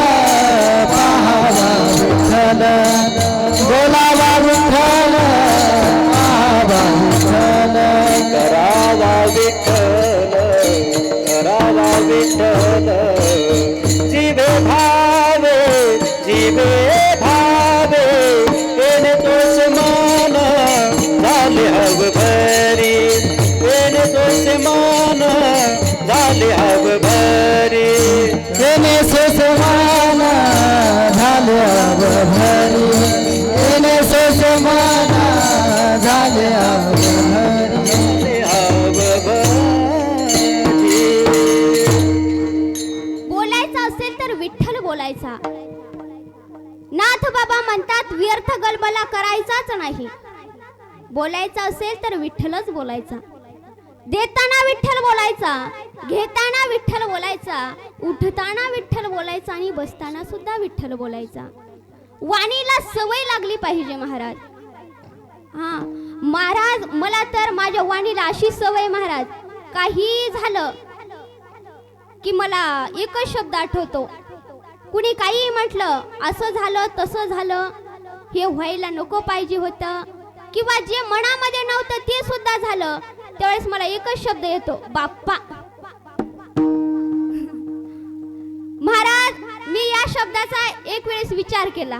पाहावा विठ्ठल. बोलावा विठ्ठल, पाहावा विठ्ठल. करावा विठ्ठल, करावा विठ्ठल. जीवे भावे, जीवे भावे, येणे तोच मान झाले हव भरी. येणे तोच मान झाले हव भरी. येणे सुसमान झाले अब भरी. येणे सुसमान झाले अब भरी. झाले हव भरी. बोलायचं असेल तर विठ्ठल बोलायचा. नाथ बाबा म्हणतात व्यर्थ गलबला करायचाच नाही. बोलायचं असेल तर विठ्ठलच बोलायचा. देताना विठ्ठल बोलायचा, घेताना विठ्ठल बोलायचा, उठताना विठ्ठल बोलायचा आणि बसताना सुद्धा विठ्ठल बोलायचा. वाणीला सवय लागली पाहिजे महाराज. हा महाराज, मला तर माझ्या वाणीला अशी सवय महाराज, काही झालं की मला एकच शब्द आठवतो. कुणी काही म्हटलं, असं झालं तसं झालं, हे व्हायला नको पाहिजे होतं, किंवा जे मनामध्ये नव्हतं ते सुद्धा झालं, त्यावेळेस मला एकच शब्द येतो, बाप्पा. महाराज, मी या शब्दाचा एक वेळेस विचार केला.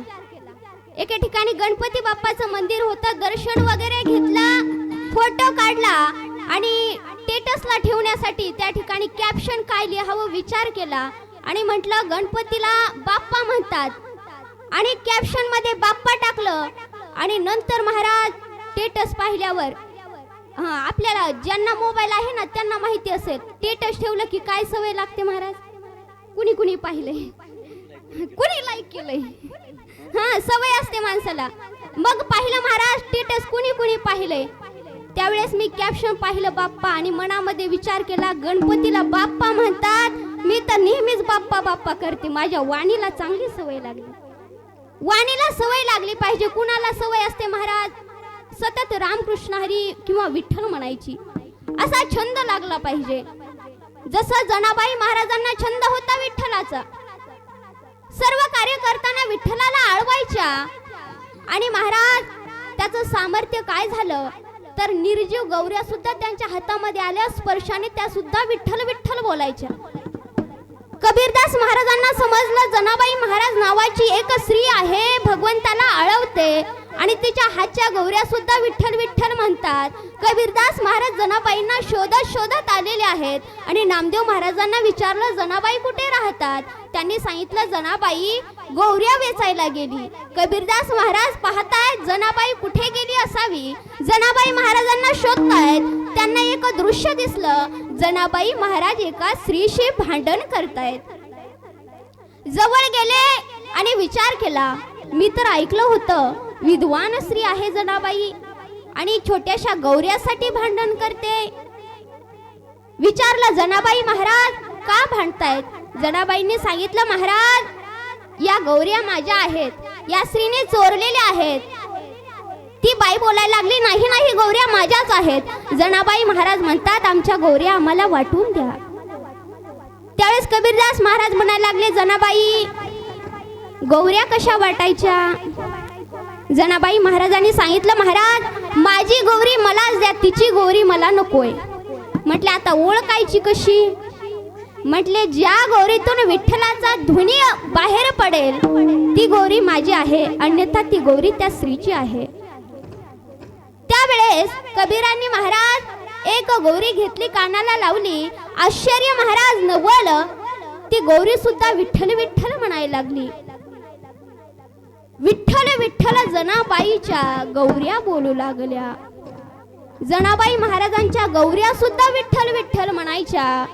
एके ठिकाणी गणपती बाप्पाचं मंदिर होतं, दर्शन वगैरे घेतलं, फोटो काढला आणि स्टेटसला ठेवण्यासाठी त्या ठिकाणी कॅप्शन काय लिहावं विचार केला आणि म्हटलं गणपतीला बाप्पा म्हणतात आणि कॅप्शन मध्ये बाप्पा टाकलं. आणि नंतर महाराज स्टेटस पाहिल्यावर, आपल्याला ज्यांना मोबाईल आहे ना त्यांना माहिती असेल, स्टेटस ठेवलं की काय सवय लागते महाराज. कुणी कुणी पाहिलंय, कुणी लाईक केलंय, सवय असते माणसाला. मग पाहिलं महाराज स्टेटस कुणी कुणी पाहिलंय, त्यावेळेस मी कॅप्शन पाहिलं बाप्पा आणि मनामध्ये विचार केला, गणपतीला बाप्पा म्हणतात, मी तर नेहमीच बाप्पा बाप्पा करते. माझ्या वाणीला चांगली सवय लागली. वाणीला सवय लागली पाहिजे. कुणाला सवय असते महाराज सतत रामकृष्ण हरी किंवा विठ्ठल म्हणायची, असा छंद लागला पाहिजे. जसं जनाबाई महाराजांना छंद होता विठ्ठलाचा, सर्व कार्य करताना विठ्ठलाला आळवायच्या. आणि महाराज त्याचं सामर्थ्य काय झालं तर निर्जीव गौऱ्या सुद्धा त्यांच्या हातामध्ये आल्या, स्पर्शाने त्या सुद्धा विठ्ठल विठ्ठल बोलायच्या. कबीरदास महाराजांना समजलं जनाबाई महाराज नावाची एक स्त्री आहे, भगवंताला आळवते आणि तिच्या हातच्या गौऱ्या सुद्धा विठ्ठल विठ्ठल म्हणतात. कबीरदास महाराज जनाबाईंना शोधत शोधत आलेले आहेत आणि नामदेव महाराजांना विचारलं जनाबाई कुठे राहतात. त्यांनी सांगितलं जनाबाई गौऱ्या वेचायला गेली. कबीरदास महाराज पाहतायत जनाबाई कुठे गेली असावी. जनाबाई महाराजांना शोधतायत. त्यांना एक दृश्य दिसलं, जनाबाई महाराज एका स्त्रीशी भांडण करतायत. जवळ गेले आणि विचार केला, मी तर ऐकलं होतं विद्वान स्त्री आहे जनाबाई आणि छोट्याशा गौऱ्यासाठी भांडण करते. विचारलं जनाबाई महाराज का भांडतायत. जनाबाईंनी सांगितलं महाराज या गौऱ्या माझ्या आहेत, या स्त्रीने चोरलेल्या आहेत. ती बाई बोलायला लागली नाही नाही गौऱ्या माझ्याच आहेत. जनाबाई महाराज म्हणतात आमच्या गौऱ्या आम्हाला वाटून द्या. त्यावेळेस कबीरदास महाराज म्हणायला लागले जनाबाई गौऱ्या कशा वाटायच्या? जनाबाई महाराजांनी सांगितलं, महाराज माझी गौरी मलाच द्या, तिची गौरी मला नकोय. म्हटले आता ओळखायची कशी? म्हटले ज्या गौरीतून विठ्ठलाचा ध्वनी बाहेर पडेल ती गौरी माझी आहे, अन्यथा ती गौरी त्या स्त्रीची आहे. त्यावेळेस कबीरांनी महाराज एक गौरी घेतली, कानाला लावली. आश्चर्य महाराज नवल, ती गौरी सुद्धा विठ्ठल विठ्ठल म्हणायला लागली. विठ्ठल विठ्ठल जनाबाईच्या गौऱ्या बोलू लागल्या. जनाबाई महाराजांच्या गौऱ्या सुद्धा विठ्ठल विठ्ठल म्हणायच्या.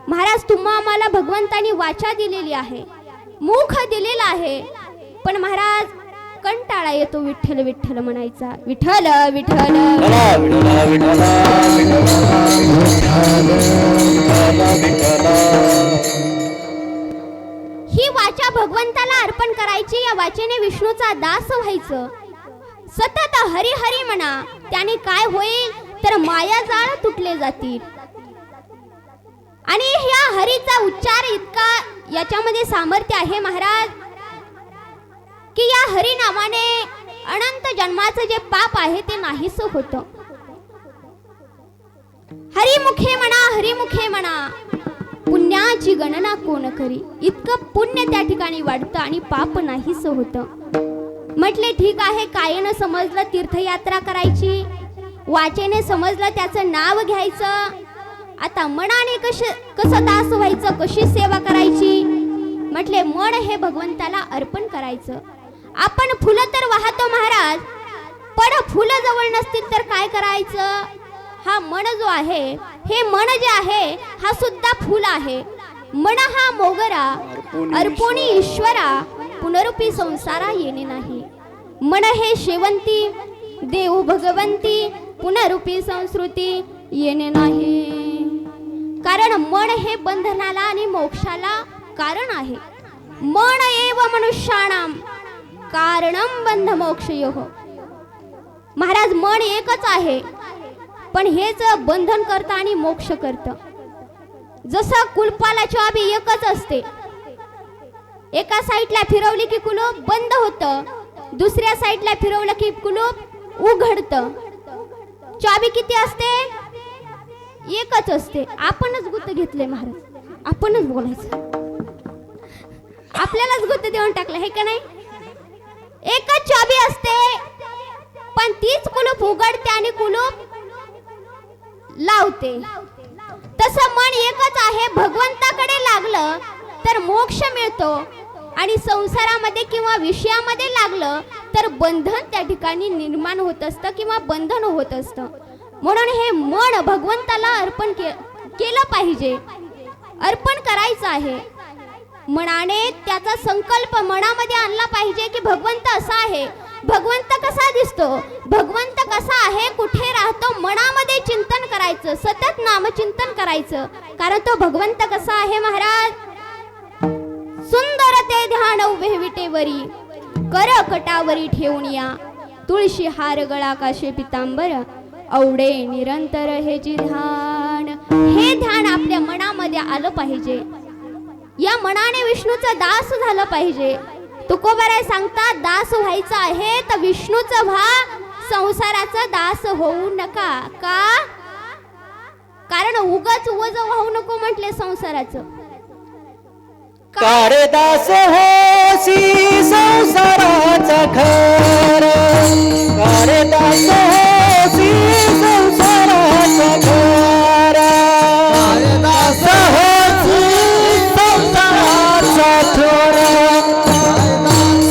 महाराज तुम्हा आम्हाला भगवंतानी वाचा दिलेली आहे, मुख दिलेला आहे, पण महाराज कंटाळा येतो विठ्ठल विठ्ठल म्हणायचा. विठ्ठल विठ्ठल ही वाचा भगवंताला अर्पण करायची. या वाचेने विष्णूचा दास व्हायचं. सतत हरी हरी म्हणा. त्याने काय होईल तर माया जाळ तुटले जातील. आणि ह्या हरीचा उच्चार इतका याच्यामध्ये सामर्थ्य आहे महाराज, की या हरी नावाने अनंत जन्माचं जे पाप आहे ते नाहीस होतं. हरिमुखे म्हणा, हरिमुखे म्हणा, पुण्याची गणना कोण करी. इतकं पुण्य त्या ठिकाणी वाढतं आणि पाप नाहीस होतं. म्हटले ठीक आहे, कायेनं समजलं तीर्थयात्रा करायची, वाचेने समजलं त्याचं नाव घ्यायचं. आता मनाने कसं दास व्हायचं, कशी सेवा करायची. म्हटले मन हे भगवंताला अर्पण करायचं. आपण फुलं तर वाहतो महाराज, पण फुलं जवळ नसतील तर काय करायचं. हा मन जो आहे, हे मन जे आहे हा सुद्धा फुल आहे. मन हा मोगरा, अर्पोणी ईश्वरा, पुनरुपी संसारा येणे नाही. मन हे शेवंती, देव भगवंती, पुनरुपी संस्कृती येणे नाही. कारण मन हे बंधनाला आणि मोक्षाला कारण आहे. मन एव मनुष्याणाम कारणम बंध मोक्षयोः. महाराज मन एकच आहे, पण हेच बंधन करतं आणि मोक्ष करतं. जसं कुलपाला चाबी एकच असते, एका साईडला फिरवली की कुलूप बंद होतं, दुसऱ्या साईडला फिरवलं की कुलूप उघडतं. चाबी किती असते? एकच असते. आपणच गुत्त घेतले महाराज, आपणच बोलायचं, आपल्यालाच गुत्त देऊन टाकलं हे का नाही. एकच चाबी असते, पण तीच कुलूप उघडते आणि कुलूप लावते. तसं मन एकच आहे. भगवंताकडे लागलं तर मोक्ष मिळतो आणि संसारामध्ये किंवा विषयामध्ये लागलं तर बंधन त्या ठिकाणी निर्माण होत असतं किंवा बंधन होत असतं. म्हणून हे मन भगवंताला अर्पण केलं पाहिजे, अर्पण करायचं आहे. मनाने त्याचा संकल्प मनामध्ये आणला पाहिजे की भगवंत असा आहे, भगवंत कसा दिसतो, भगवंत कसा आहे, कुठे राहतो. मनामध्ये चिंतन करायचं, सतत नामचिंतन करायचं. कारण तो भगवंत कसा आहे महाराज. सुंदर ते ध्यान उभे विटेवरी, कर कटावरी ठेवून या, तुळशी हार गळा काशे पितांबर, आवडे निरंतर हे जी ध्यान. हे ध्यान आपल्या मनामध्ये आलं पाहिजे. या मनाने विष्णूचा दास झालं पाहिजे. तुकोबाराय सांगतात, दास व्हायचं आहे तर विष्णूचं व्हा, संसाराचा दास होऊ नका. का? कारण उगाच वज व्हाऊ नको म्हटले संसाराचं. कारे दास होसी संसाराचा घर, कारे दास होसी संसाराचा घर, कारे दास होसी संसाराचा थोर,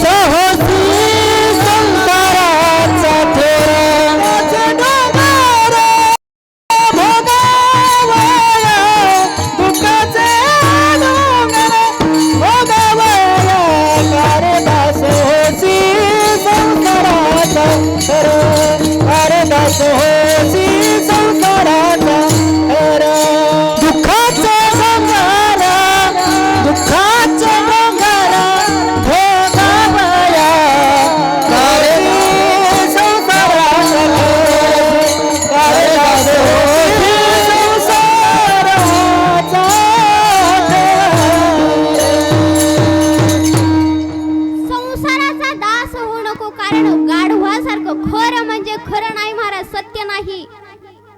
सहसी संसाराचा थोर. भोगावया दुःखाचे डोंगर, भोगावया कारे दास होसी संसाराचा थोर.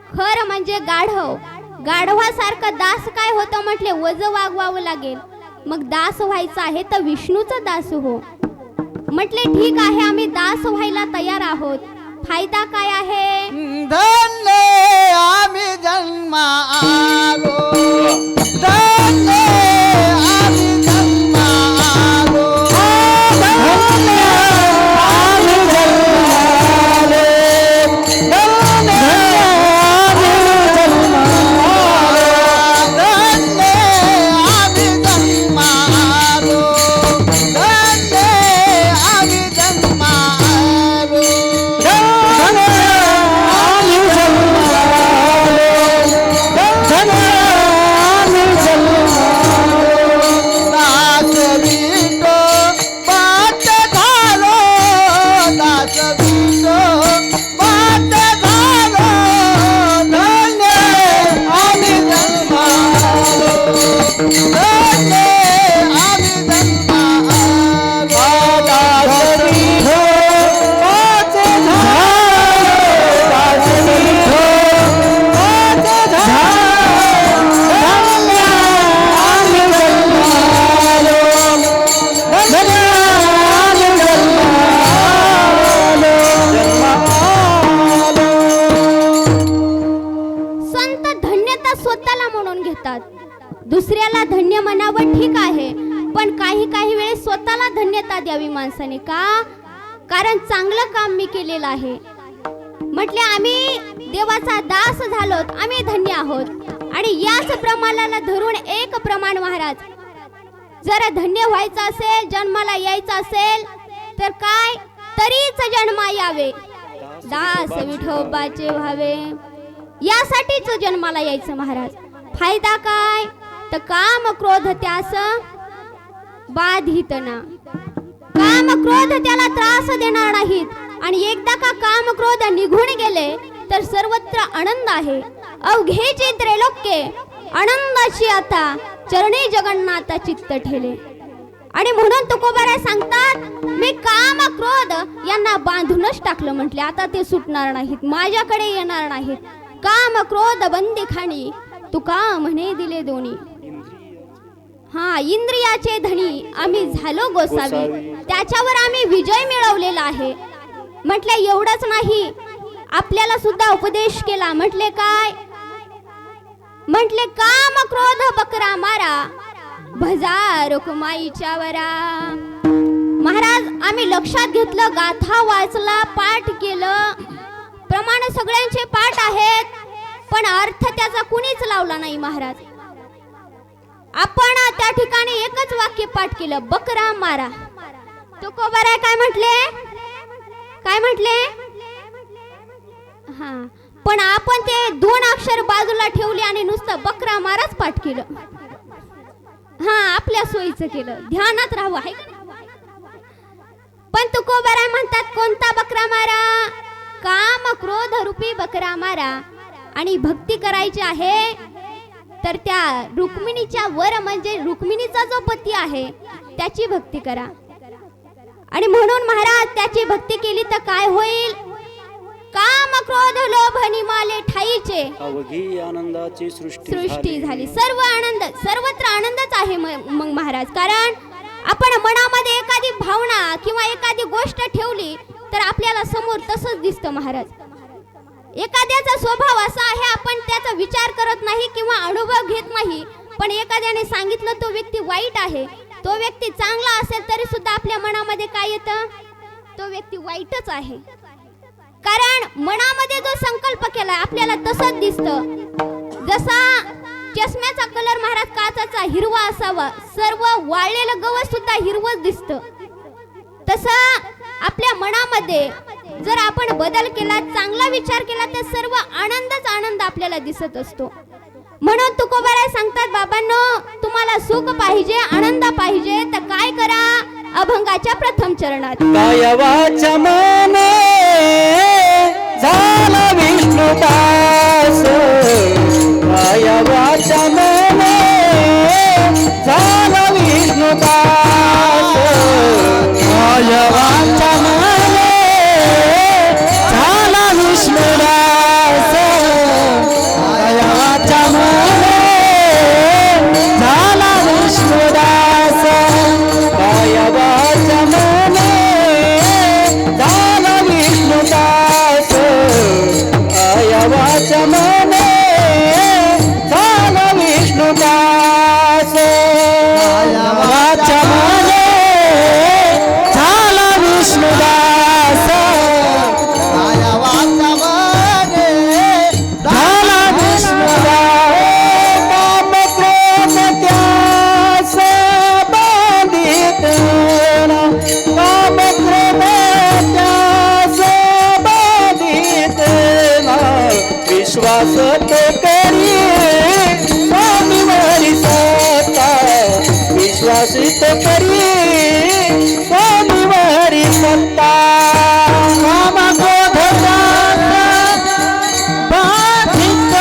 खर म्हणजे गाढव. गाढवासारखं दास काय होतं म्हटले, वज वागवावं लागेल. मग दास व्हायचं आहे तर विष्णूचा दास हो. म्हटले ठीक आहे, आम्ही दास व्हायला तयार आहोत. फायदा काय आहे? धन्य आम्ही जन्मा आलो, धन्य आम्ही जन्मा आलो, धन्य आम्ही जन्मालो, धन्य आम्ही जन्मालो, धन्य आम्ही जन्मा आलो, धन्य आम्ही जन्मा आलो. धन्य आम्ही जन्मालो, धन्य आम्ही जन्मालो. दास विठो पाट झालो, दास विठो पाट झालो, धन्य आम्ही जन्मालो, धन्य आम्ही जन्मालो. दास विठो पाच झालो, दास विठो पाच झालो, धन्य आम्ही जन्मालो, धन्य आम्ही जन्मालो, जन्मालो. संत धन्यता स्वतःला म्हणून घेतात. दुसऱ्याला धन्य म्हणावं ठीक आहे, पण काही वेळेस स्वतःला धन्यता द्यावी माणसाने. का? कारण चांगलं काम मी केलेलं आहे. म्हटले आम्ही देवाचा दास झालोत, आम्ही धन्य आहोत. आणि याच प्रमाणाला धरून एक प्रमाण महाराज, जर धन्य व्हायचं असेल, जन्माला यायचं असेल तर काय, तरीच जन्मा यावे, दास विठोबाचे व्हावे. यासाठीच जन्माला यायचं महाराज. फायदा काय? तर काम क्रोध त्यास बाधित ना. काम क्रोध त्याला त्रास देणार नाहीत. आणि एकदा का काम क्रोध निघून गेले तर सर्वत्र आनंद आहे. अवघे त्रैलोक्ये आनंदाची आता चरणी जगन्नाथ चित्त ठेले. आणि म्हणून तुकोबाराय सांगतात, मी काम क्रोध यांना बांधूनच टाकलं. म्हटले आता ते सुटणार नाहीत, माझ्याकडे येणार नाहीत. काम क्रोध बंदी खाणी तुका म्हणे दिले दोन्ही. हा, इंद्रियाचे धनी आम्ही झालो गोसावी, त्याच्यावर आम्ही विजय मिळवलेला आहे. म्हटले एवढंच नाही, आपल्याला सुद्धा उपदेश केला. म्हटले काय? म्हटले काम क्रोध बकरा मारा, भजा रुक्माईच्या वरा. महाराज आम्ही लक्षात घेतलं, गाथा वाचला, पाठ केलं, प्रमाण सगळ्यांचे पाठ आहेत, पण अर्थ त्याचा कुणीच लावला नाही महाराज. आपण त्या ठिकाणी एकच वाक्य पाठ केलं, बकरा मारा. तुकोबाराय काय म्हटले? काय म्हटले? हा, पण आपण ते दोन अक्षर बाजूला ठेवले आणि नुसतं बकरा माराच पाठ केलं. हा, आपल्या सोयीचं केलं, ध्यानात राहावं आहे. पण तुकोबाराय म्हणतात कोणता बकरा मारा? काम क्रोध रूपी बकरा मारा. आणि भक्ती करायची आहे तर त्या रुक्मिणीच्या वर, म्हणजे रुक्मिणीचा जो पती आहे त्याची भक्ती करा. आणि म्हणून महाराज त्याची भक्ती केली तर काय होईल? काम क्रोध लोभ निमाले ठाईचे अवघी आनंदाची सृष्टी झाली. सर्व आनंद, सर्वत्र आनंदच आहे मग महाराज. कारण आपण मनामध्ये एखादी भावना किंवा एखादी गोष्ट ठेवली तर आपल्याला समोर तसंच दिसतं महाराज. एखाद्याचा स्वभाव असा आहे, आपण त्याचा विचार करत नाही किंवा अनुभव घेत नाही, पण एखाद्याने सांगितलं तो व्यक्ती वाईट आहे, तो व्यक्ती चांगला असेल तरी सुद्धा आपल्या मनामध्ये काय येतं? तो व्यक्ती वाईटच आहे. कारण मनामध्ये जो संकल्प केला आपल्याला तसंच दिसतं. जसा चष्म्याचा कलर महाराज काचाचा हिरवा असावा, सर्व वाळलेलं गवत सुद्धा हिरवंच दिसतं. तसं आपल्या मनामध्ये जर आपण बदल केला, चांगला विचार केला तर सर्व आनंदच आनंद आपल्याला दिसत असतो. म्हणून तुकोबाराय सांगतात, बाबांनो तुम्हाला सुख पाहिजे, आनंद पाहिजे तर काय करा? अभंगाच्या प्रथम चरणात काय वाचा मने झाला विष्णुदास, काय वाचा मने झाला विष्णुदास, काय वाचा मने झाला विष्णुदास, वाच्या मने झाला विष्णुदास वाच्या मने झाला विष्णुदास माया वाचा मने झाला विष्णुदास काम क्रोध त्यास बांधित काम क्रोध त्यास बांधित विश्वास तो करी स्वामीवरी सत्ता विश्वासित करी स्वामीवरी सत्ता काम क्रोध त्यास बाधित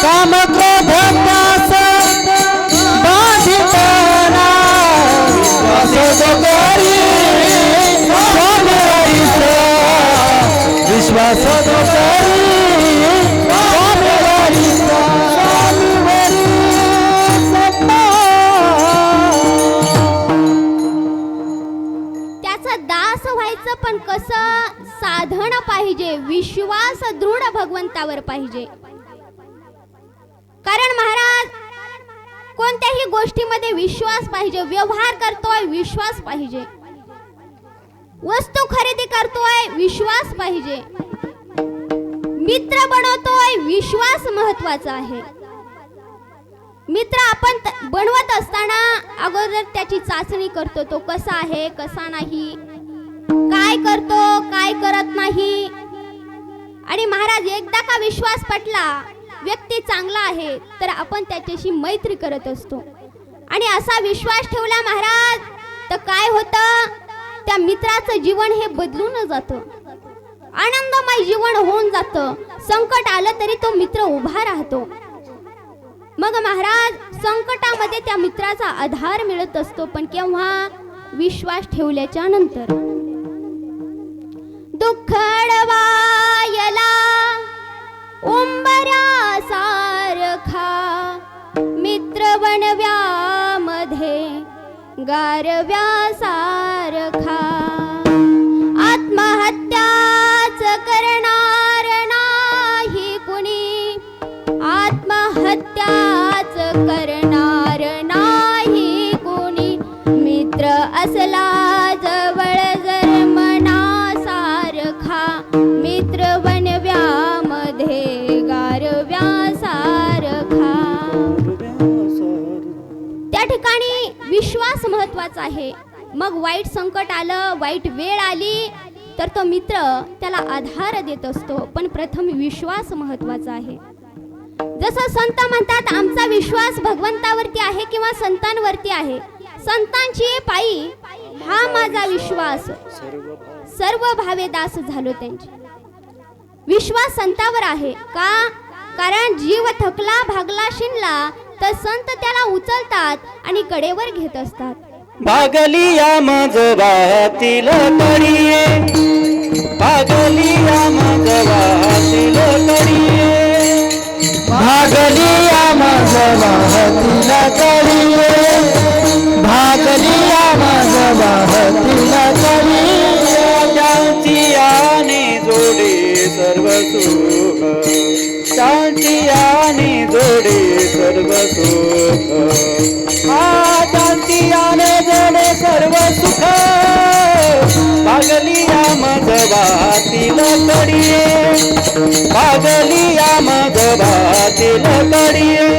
काम क्रोध त्यास बाधित विश्वास तो करी स्वामीवरी सत्ता विश्वास तो करी स्वामीवरी स्वामीवरी सत्ता त्याचा दास व्हायचं पण कसं साधन पाहिजे, विश्वास दृढ भगवंतावर पाहिजे. कारण महाराज कोणत्याही गोष्टीमध्ये विश्वास पाहिजे. व्यवहार करतोय विश्वास पाहिजे, वस्तू खरेदी करतोय विश्वास पाहिजे, मित्र बनवतोय विश्वास महत्वाचा आहे. मित्र आपण बनवत असताना अगोदर त्याची चाचणी करतो, तो कसा आहे कसा नाही, काय करतो काय करत नाही. आणि महाराज एकदा का विश्वास पटला, व्यक्ती चांगला आहे तर आपण त्याच्याशी मैत्री करत असतो. आणि असा विश्वास ठेवला महाराज तर काय होतं, त्या मित्राचं जीवन हे बदलून जातं, आनंदमय जीवन होऊन जातं. संकट आलं तरी तो मित्र उभा राहतो. मग महाराज संकटामध्ये त्या मित्राचा आधार मिळत असतो, पण केव्हा, विश्वास ठेवल्याच्या नंतर. दुःख अडवायला उंबऱ्या सारखा मित्र बनव्यामध्ये गारव्या सारखा आत्महत्याच करणार नाही कुणी, आत्महत्याच करणार नाही कुणी. मित्र असला जवळ जर मनासारखा मित्र बनव्यामध्ये गारव्या सारखा. त्या ठिकाणी विश्वास महत्वाचा आहे. मग वाईट संकट आलं, वाईट वेळ आली तर तो मित्र त्याला आधार देत असतो, पण प्रथम विश्वास महत्वाचा आहे. जसं संत म्हणतात आमचा विश्वास भगवंतावरती आहे किंवा संतांवरती आहे. संतांची पायी हा माझा विश्वास, सर्व भावे दास झालो त्यांचे. विश्वास संतावर आहे का, कारण जीव थकला भागला शिनला तर संत त्याला उचलतात आणि कडेवर घेत असतात. भागली या मज वाहतील तळीये, भागली या मज वाहतील तळीये, भागली या मज वाहतील तळीये, भागली या मज वाहतील तळीये. शांती आणि जोडे सर्व सुख, शांती आणि जोडे सर्व सुख, शांती आणि जोडे सर्व सुख. भागली या मज वाहतील तळीये, भागली या मज वाहतील तळीये.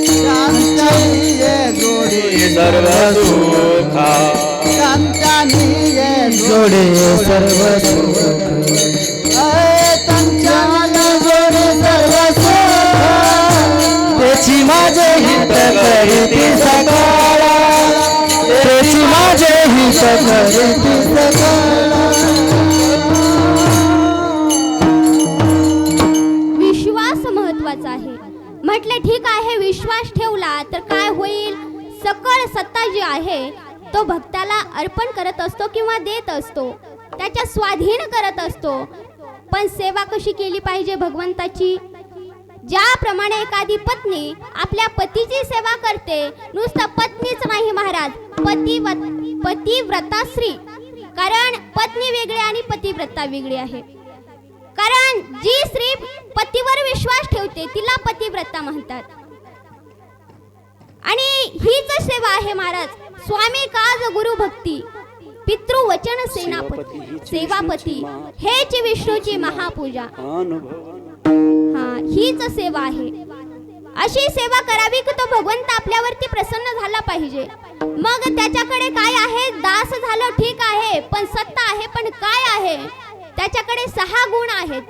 शांतानीये जोडे सर्व सुखा, शांतानीये जोडे सर्व सुख, तंचाने जोडे सर्व सुख. त्याची माझे हित करीती सकाळा, त्याची माझे हित करीती सकाळा. विश्वास महत्वाचा आहे. म्हटले ठीक आहे, विश्वास ठेवला तर काय होईल, सकळ सत्ता जी आहे तो भक्ताला अर्पण करत असतो किंवा देत असतो, त्याच्या स्वाधीन करत असतो. पण सेवा कशी केली पाहिजे भगवंताची, ज्याप्रमाणे एखादी पत्नी आपल्या पतीची सेवा करते, नुसतं पत्नीच नाही महाराज, पतिव्रता स्त्री, कारण पत्नी वेगळी आणि पतिव्रता वेगळी आहे. कारण जी स्त्री पतीवर विश्वास ठेवते तिला पतिव्रता म्हणतात. आणि हीच सेवा आहे महाराज. स्वामी काज गुरु भक्ती पितृवचन सेनापती सेवापती हेच विष्णूची महापूजा. हा हीच सेवा आहे. अशी सेवा करावी की तो भगवंत आपल्यावरती प्रसन्न झाला पाहिजे. मग त्याच्याकडे काय आहे? दास झालं ठीक आहे, पण सत्ता आहे, पण काय आहे? त्याच्याकडे 6 गुण आहेत.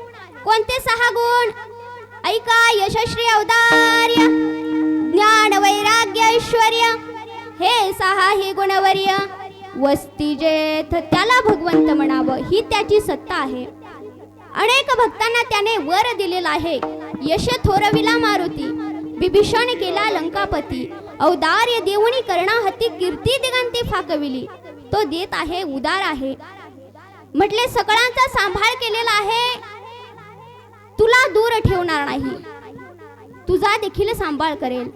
कोणते 6 गुण? ऐका. यशस्वी औदार्य ज्ञान वैराग्य ऐश्वर्य हे 6 हे गुणवर्य वस्ती जेथ त्याला भगवंत म्हणावं ही त्याची सत्ता आहे. अनेक भक्तांना त्याने वर दिलेला आहे. यश थोरविला मारुती विभीषण केला लंकापती औदार्य देऊनी करणा हाती कीर्ती दिगंती फाकविली. तो देत आहे, उदार आहे. म्हटले सगळ्यांचा सांभाळ केलेला आहे. तुला दूर ठेवणार नाही, तुझा देखील सांभाळ करेल.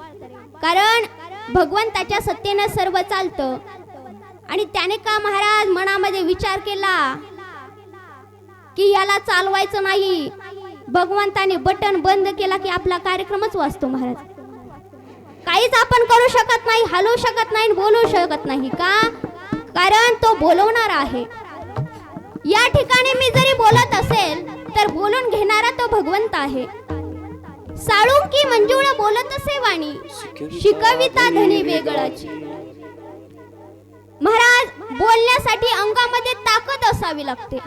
कारण भगवंताच्या सत्तेने सर्व चालतं. आणि त्याने का महाराज मनामध्ये विचार केला की याला चालवायचं नाही. भगवंताने बटन बंद केला की आपला कार्यक्रमच वाचतो महाराज. काहीच आपण करू शकत नाही, हलवू शकत नाही, बोलू शकत नाही. का? कारण तो बोलवणार आहे. या ठिकाणी मी जरी बोलत असेल तर बोलून घेणारा तो भगवंत आहे. साळुंकी मंजुळ बोलत असे वाणी शिकविता धनी वेगळाची. महाराज बोलण्यासाठी अंगामध्ये ताकद असावी लागते.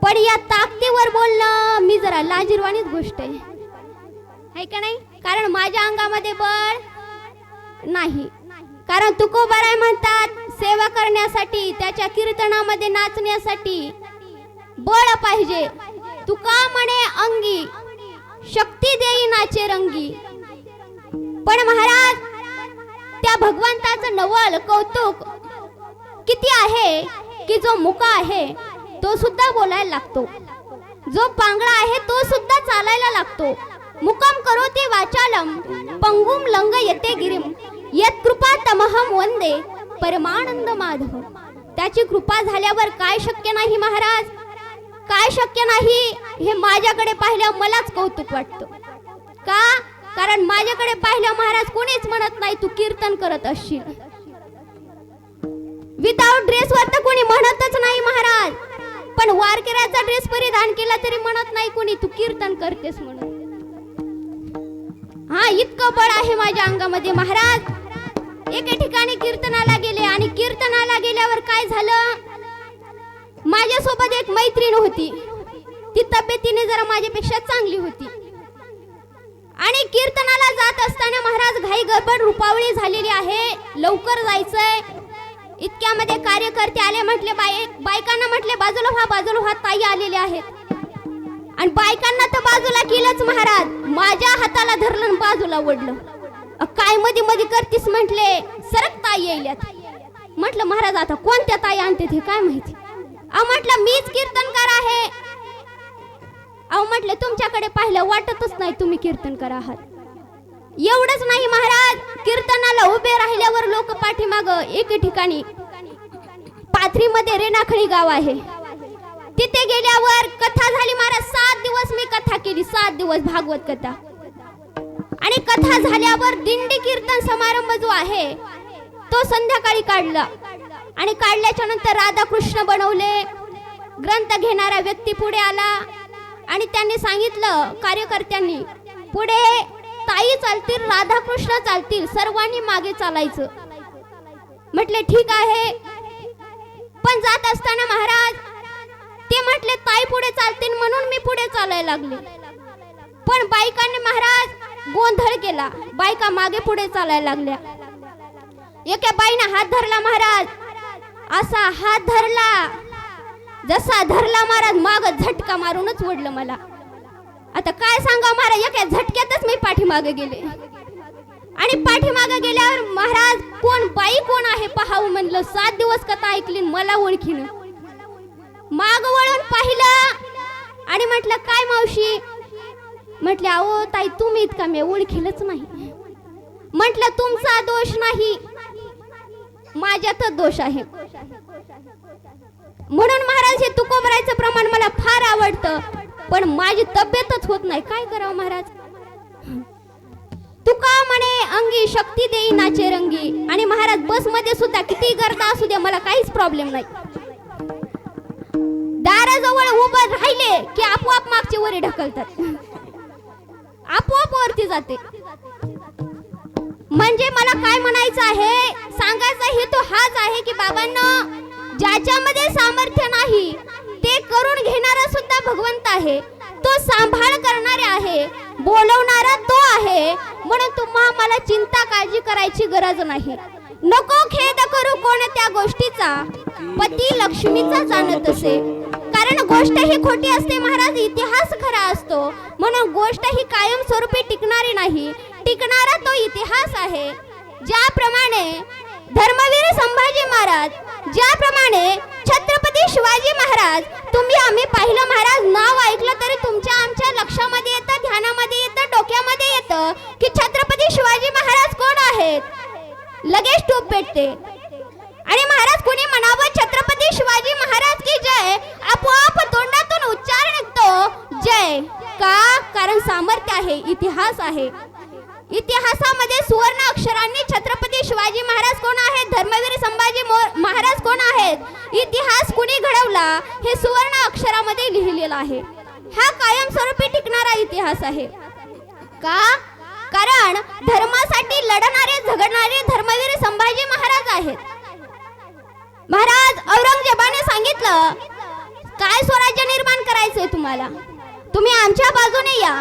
पण या ताकदीवर बोलणं मी जरा लाजिरवाणीच गोष्ट आहे का नाही? कारण माझ्या अंगामध्ये बळ नाही. कारण तुकोबाराय म्हणतात सेवा करण्यासाठी त्याच्या कीर्तनामध्ये नाचण्यासाठी बळ पाहिजे. तुका म्हणे अंगी शक्ती देई नाचे रंगी. पण महाराज त्या भगवंताचं नवल कौतुक किती आहे की जो मुका आहे तो सुद्धा बोलायला लागतो, जो पांगळा आहे तो सुद्धा चालायला लागतो. मुकम करोति वाचालम पंगुम लंग येते गिरिम यत कृपा तमहम वंदे परमानंद माधव. त्याची कृपा झाल्यावर काय शक्य नाही महाराज? काय शक्य नाही हे माझ्याकडे पाहिलं मलाच कौतुक वाटतं. का? कारण माझ्याकडे पाहिलं महाराज कोणीच म्हणत नाही तू कीर्तन करत असशील. विदाउट ड्रेस वर तर कोणी म्हणतच नाही महाराज. पण वारकऱ्याचा ड्रेस परिधान केला तरी म्हणत नाही कोणी तू कीर्तन करतेस म्हणून. हा इतकं बळ आहे माझ्या अंगामध्ये महाराज. एके ठिकाणी कीर्तनाला गेले आणि कीर्तनाला गेल्यावर काय झालं? माझ्यासोबत एक मैत्रीण होती. ती तब्येतीने जरा माझ्यापेक्षा चांगली होती. आणि कीर्तनाला जात असताना महाराज घाई गडबड रुपावळी झालेली आहे, लवकर जायचंय. इतक्यामध्ये कार्यकर्ते आले. म्हटले बायकांना म्हटले बाजूला व्हा, ताई आलेले आहेत. आणि बायकांना तर बाजूला केलंच महाराज. माझ्या हाताला धरलं बाजूला ओढलं. काय मध्ये मध्ये करतीस म्हटले. सरक ताई येईल्यात. म्हटलं महाराज आता कोणत्या ताई आणते ते काय माहिती. म्हटलं मीच कीर्तनकार आहे. म्हटलं तुमच्याकडे पाहिलं वाटतच नाही तुम्ही कीर्तनकार आहात. एवढंच नाही महाराज, कीर्तनाला उभे राहिल्यावर लोक पाठीमाग एक ठिकाणी पाथरीमध्ये रेणाखळी गाव आहे तिथे गेल्यावर कथा झाली महाराज. 7 दिवस मी कथा केली, 7 दिवस भागवत कथा. आणि कथा झाल्यावर दिंडी कीर्तन समारंभ जो आहे तो संध्याकाळी काढला. आणि काढल्याच्या नंतर राधाकृष्ण बनवले. ग्रंथ घेणारा व्यक्ती पुढे आला आणि त्यांनी सांगितलं कार्यकर्त्यांनी पुढे ताई चालतील, राधाकृष्ण चालतील, सर्वांनी मागे चालायचं. म्हटले ठीक आहे. पण जात असताना महाराज ते म्हटले ताई पुढे चालतील म्हणून मी पुढे चालायला लागले. पण बायकांनी महाराज गोंधळ केला. बायका मागे पुढे चालायला लागल्या. एका बाईने हात धरला महाराज. असा हात धरला, जसा धरला महाराज माग झटका मारूनच ओढलं मला. आता काय सांगा महाराज, एका झटक्यातच मी पाठीमागे गेले. आणि पाठीमागे गेल्यावर महाराज कोण बाई कोण आहे पाहावं म्हणलं. 7 दिवस कथा ऐकली मला ओळखीन. माग वळून पाहिलं आणि म्हटलं काय मावशी? म्हटले अहो ताई तुम्ही इतका मी ओळखीलच नाही. म्हटलं तुमचा दोष नाही, माझ्यातच दोष आहे. म्हणून महाराज हे तुकोबरायचं प्रमाण मला फार आवडतं, पण माझी तब्येतच होत नाही. काय करावं महाराज? तुका म्हणे अंगी शक्ती देई नाचे रंगी. आणि महाराज बसमध्ये सुद्धा किती गर्दा असू दे मला काहीच प्रॉब्लेम नाही. दाराजवळ उभं राहिले की आपोआप मागची वरी ढकलतात, आपोआप वरती जाते. म्हणजे मला काय म्हणायचं आहे, सांगायचा हेतू हाच आहे की बाबांनो, ज्याच्यामध्ये सामर्थ्य नाही ते करून घेणारा सुद्धा भगवंत आहे. तो सांभाळ करणारे आहे, बोलवणारा तो आहे. म्हणून तुम्हा मला चिंता काळजी करायची गरज नाही. नको खेद करू कोणत्या गोष्टीचा, पती लक्ष्मीचा जाणत असे. कारण गोष्ट ही खोटी असते महाराज, इतिहास खरा असतो. म्हणून गोष्ट ही कायम स्वरूपी टिकणारी नाही, टिकणारा तो इतिहास आहे. ज्याप्रमाणे धर्मवीर संभाजी महाराज, ज्याप्रमाणे छत्रपती शिवाजी महाराज, तुम्ही आम्ही पाहिलं महाराज, नाव ऐकलं तरी तुमच्या आमच्या लक्षामध्ये येतं, ध्यानामध्ये येतं, डोक्यामध्ये येतं की छत्रपती शिवाजी महाराज कोण आहेत. लगेच टूप पेटते. आणि महाराज कोणी म्हणावं छत्रपती शिवाजी महाराज की जय, आपोआप तोंडातून उच्चार निघतो जय. का? कारण सामर्थ्य आहे, इतिहास आहे. इतिहासामध्ये सुवर्ण अक्षरांनी छत्रपती शिवाजी महाराज कोण आहेत, धर्मवीर संभाजी महाराज कोण आहेत, इतिहास कुणी घडवला हे सुवर्ण अक्षरामध्ये लिहिलेलं आहे. हा कायमस्वरूपी टिकणारा इतिहास आहे. का? कारण धर्मासाठी लढणारे झगडणारे धर्मवीर संभाजी महाराज आहेत. महाराज औरंगजेबाने सांगितलं काय स्वराज्य निर्माण करायचंय तुम्हाला, तुम्ही आमच्या बाजूने या.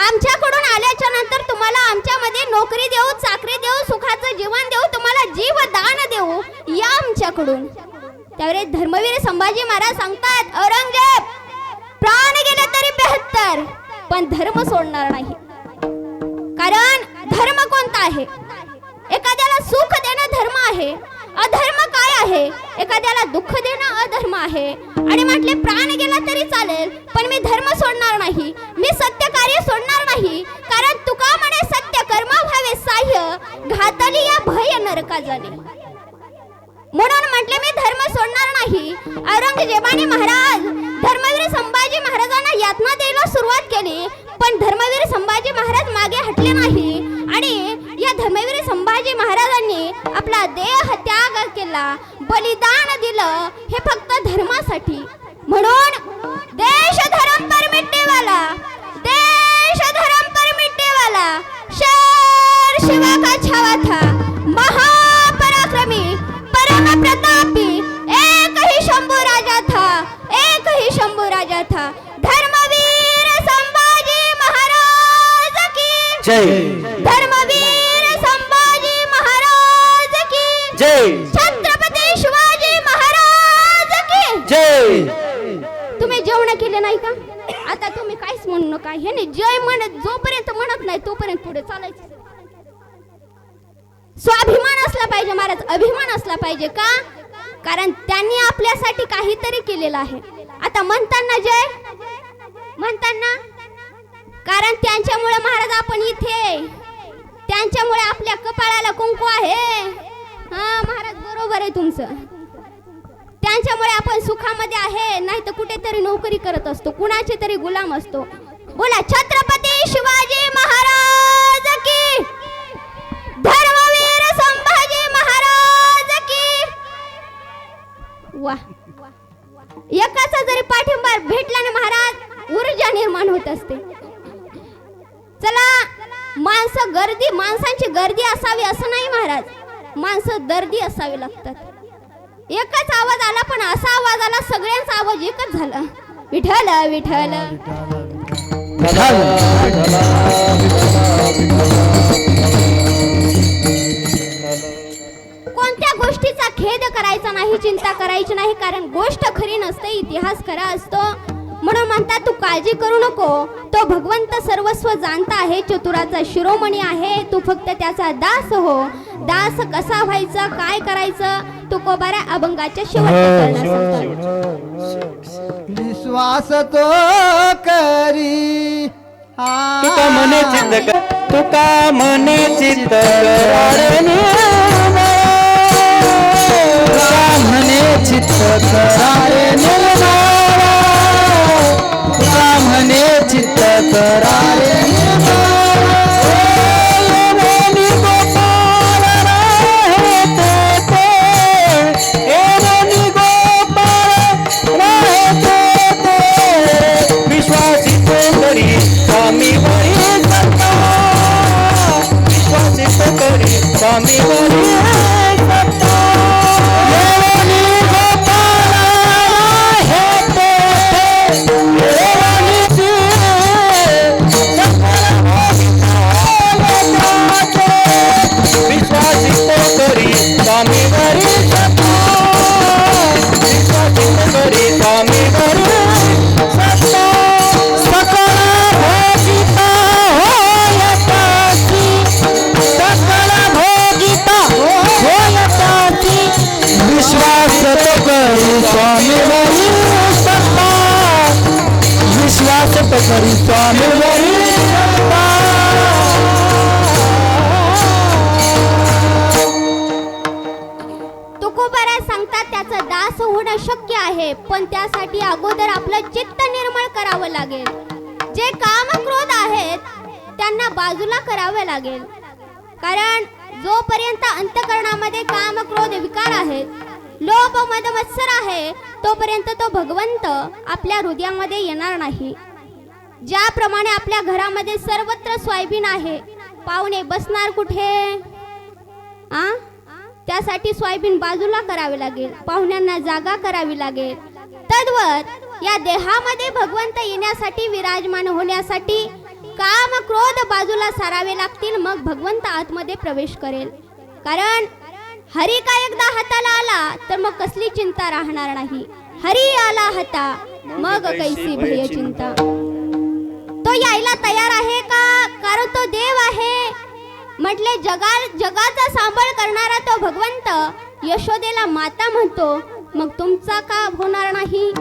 आमच्याकडून आल्याच्या नंतर तुम्हाला आमच्यामध्ये नोकरी देऊ, चाकरी देऊ, सुखाचं जीवन देऊ, तुम्हाला जीव दान देऊ, या आमच्याकडून. त्यावेळेस धर्मवीर संभाजी महाराज सांगतात औरंगजेब प्राण गेले तरी बेहत्तर, पण धर्म सोडणार नाही. कारण धर्म कोणता आहे? एखाद्याला सुख देणं धर्म आहे. अधर्म काय आहे? एखाद्याला दुःख देणं अधर्म आहे. आणि म्हटले प्राण गेला तरी चालेल, पण मी धर्म सोडणार नाही, मी सत्य कार्य सोडणार नाही. कारण तुका म्हणे सत्य कर्म व्हावे साह्य, घातली या भय नरका जाणे. म्हणून म्हटले मी धर्म सोडणार नाही. औरंगजेबाने महाराज धर्मवीर संभाजी महाराजांना यातना द्यायला सुरुवात केली, पण धर्मवीर संभाजी महाराज मागे हटले नाही. आणि या धर्मवीर संभाजी महाराजांनी आपला देह त्याग केला, बलिदान दिलं, हे फक्त धर्मासाठी. म्हणून देश धर्म पर मिटनेवाला, देश धर्म पर मिटनेवाला, शेर शिवा का छावा था, महापराक्रमी परम प्रतापी, एक ही शंभू राजा था, एक ही शंभू राजा था. धर्मवीर संभाजी महाराज की जय. धर्मवीर संभाजी महाराज की जय. छत्रपती शिवाजी महाराज की जय. तुम्ही जेवण केले नाही का? आता तुम्ही काहीच म्हणू नका. हे नाही जय म्हणत, जोपर्यंत म्हणत नाही तोपर्यंत पुढे चालायचं. स्वाभिमान असला पाहिजे महाराज, अभिमान असला पाहिजे. का? कारण त्यांनी आपल्यासाठी काहीतरी केलेलं आहे. आता म्हणताना जय म्हणताना, कारण त्यांच्यामुळे महाराज आपण इथे, त्यांच्यामुळे आपल्या कपाळाला कुंकू आहे. हा महाराज बरोबर आहे तुमचं. त्यांच्यामुळे आपण सुखामध्ये आहे, नाही तर कुठेतरी नोकरी करत असतो, कुणाचे तरी गुलाम असतो. बोला छत्रपती शिवाजी महाराज की, धर्मवीर संभाजी महाराज की. वाह, एकाचा जरी पाठिंबा भेटला ना महाराज, ऊर्जा निर्माण होत असते. चला, माणसांची गर्दी असावी असं नाही महाराज, माणसं दर्दी असावे लागतात. एकच आवाज आला, पण असा आवाज आला सगळ्यांचा आवाज एकच झाला, विठ्ठल विठ्ठल. कोणत्या गोष्टीचा खेद करायचा नाही, चिंता करायची नाही, कारण गोष्ट खरी नसते, इतिहास खरा असतो. म्हणून म्हणतात तू काळजी करू नको, तो भगवंत सर्वस्व जाणता आहे, चतुराचा शिरोमणी आहे, तू फक्त त्याचा दास हो. दास कसा व्हायचा, काय करायचं, तू कोबारा अभंगाच्या शेवटच्या विश्वास तो करी तुका मने चित्त, तुका मने चित्त कराणे, तुका मने चित्त चित्त करारे निर्मळ तुका म्हणे चित्त करारे स्वामी करी स्वामी तुकोबाराय सांगतात त्याचा दास होणं शक्य आहे, पण त्यासाठी अगोदर आपलं चित्त निर्मळ करावं लागेल. जे काम क्रोध आहेत त्यांना बाजूला करावे लागेल, कारण जोपर्यंत अंतःकरणामध्ये काम क्रोध विकार आहेत, लोभ मद मत्सर आहे, तोपर्यंत तो भगवंत आपल्या हृदयामध्ये येणार नाही. ज्याप्रमाणे आपल्या घरामध्ये सर्वत्र सोयाबीन आहे, पाहुणे बसणार कुठे? त्यासाठी सोयाबीन बाजूला करावे लागेल, पाहुण्यांना जागा करावी लागेल. तद्वत या देहामध्ये भगवंत येण्यासाठी, विराजमान होण्यासाठी काम क्रोध बाजूला सारावे लागतील, मग भगवंत आतमध्ये प्रवेश करेल. कारण हरी का एकदा हाताला आला तर मग कसली चिंता राहणार नाही. हरी आला हाता मग कैसी भय चिंता. तो यायला तयार आहे का? कारण तो देव आहे. म्हटले जगाचा सांभाळ करणारा तो भगवंत यशोदेला माता म्हणतो, मग तुमचा का होणार नाही?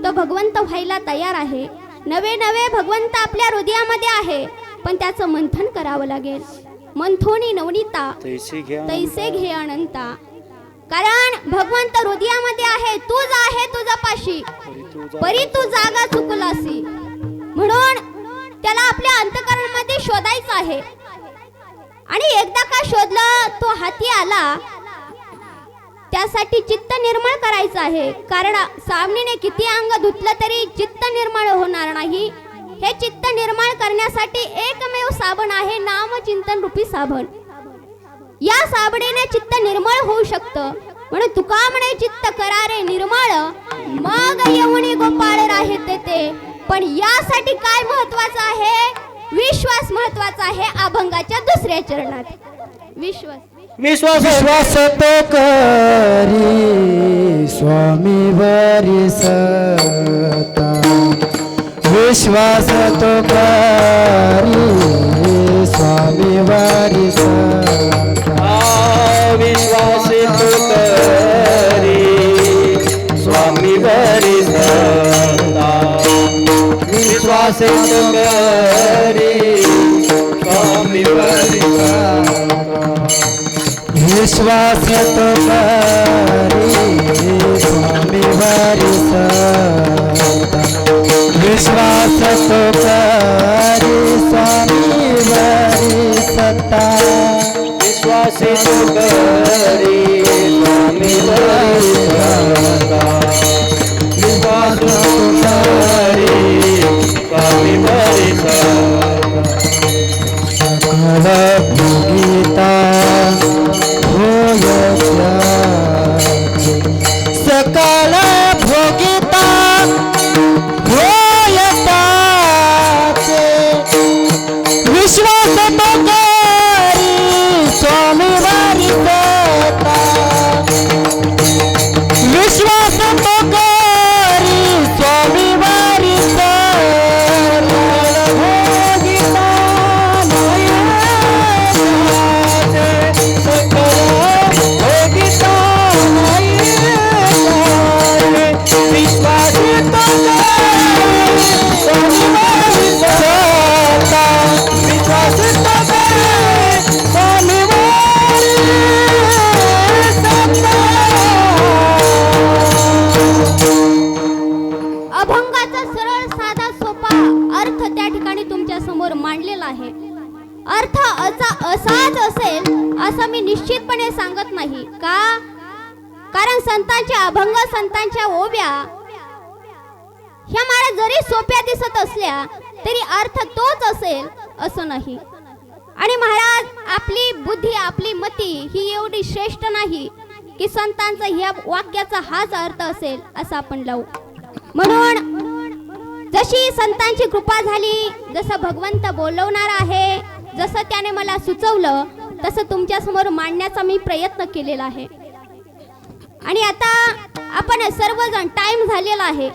तो भगवंत व्हायला तयार आहे. नवे नवे भगवंत आपल्या हृदयामध्ये आहे, पण त्याचं मंथन करावं लागेल. मंथोनी नवनीता तैसे घे अनंता. कारण भगवंत हृदयामध्ये आहे, तूच आहे तुझा पाशी, परी तू जागा चुकलासी. म्हणून त्याला आपल्या अंतःकरणामध्ये शोधायचं आहे. आणि एकदा का शोधलं, तो हाती आला, त्यासाठी चित्त निर्मळ करायचं आहे. कारण सामनेने किती अंग धुतलं तरी चित्त निर्मळ होणार नाही. हे चित्त निर्मळ करण्यासाठी एकमेव साबण आहे, नामचिंतन रूपी साबण. या साबणेने चित्त निर्मळ होऊ शकतं. म्हणून तुका म्हणे चित्त करारे निर्मळ, मग येऊनी गोपाळ राहते ते. पण यासाठी काय महत्वाचं आहे? विश्वास महत्वाचा आहे. अभंगाच्या दुसऱ्या चरणात विश्वास तो करी स्वामी वरी सता. विश्वास तो करी स्वामी वरी सता. विश्वास तो करी स्वामी वरी सता. विश्वास तो करी स्वामी वरी सता. विश्वास तो करी स्वामी वरी सता. विश्वास तो करी स्वामी वरी सता. विश्वास तो करी स्वामी वरी सता. विश्वास तो करी स्वामी वरी सता. सकल भोगिता सकल भोगिता होयता. विश्वास तो करी स्वामी वरी सता. विश्वास तो करी स्वामी वरी सता. भोगिता मांडलेला आहे. अर्थ असाच असेल असं मी निश्चितपणे सांगत नाही. का? कारण संतांचे अभंग, संतांच्या ओव्या ह्या मला जरी सोप्या दिसत असल्या तरी अर्थ तोच असेल असं नाही. आणि महाराज, आपली बुद्धी, आपली मती ही एवढी श्रेष्ठ नाही की संतांचा ह्या वाक्याचा हाच अर्थ असेल असं आपण लावू. म्हणून जशी संतांची कृपा झाली, जसं भगवंत बोलवणार आहे, जसं त्याने मला सुचवलं तसं तुमच्या समोर मांडण्याचा मी प्रयत्न केलेला आहे. आणि आता आपण सर्वजण, टाइम झालेला आहे,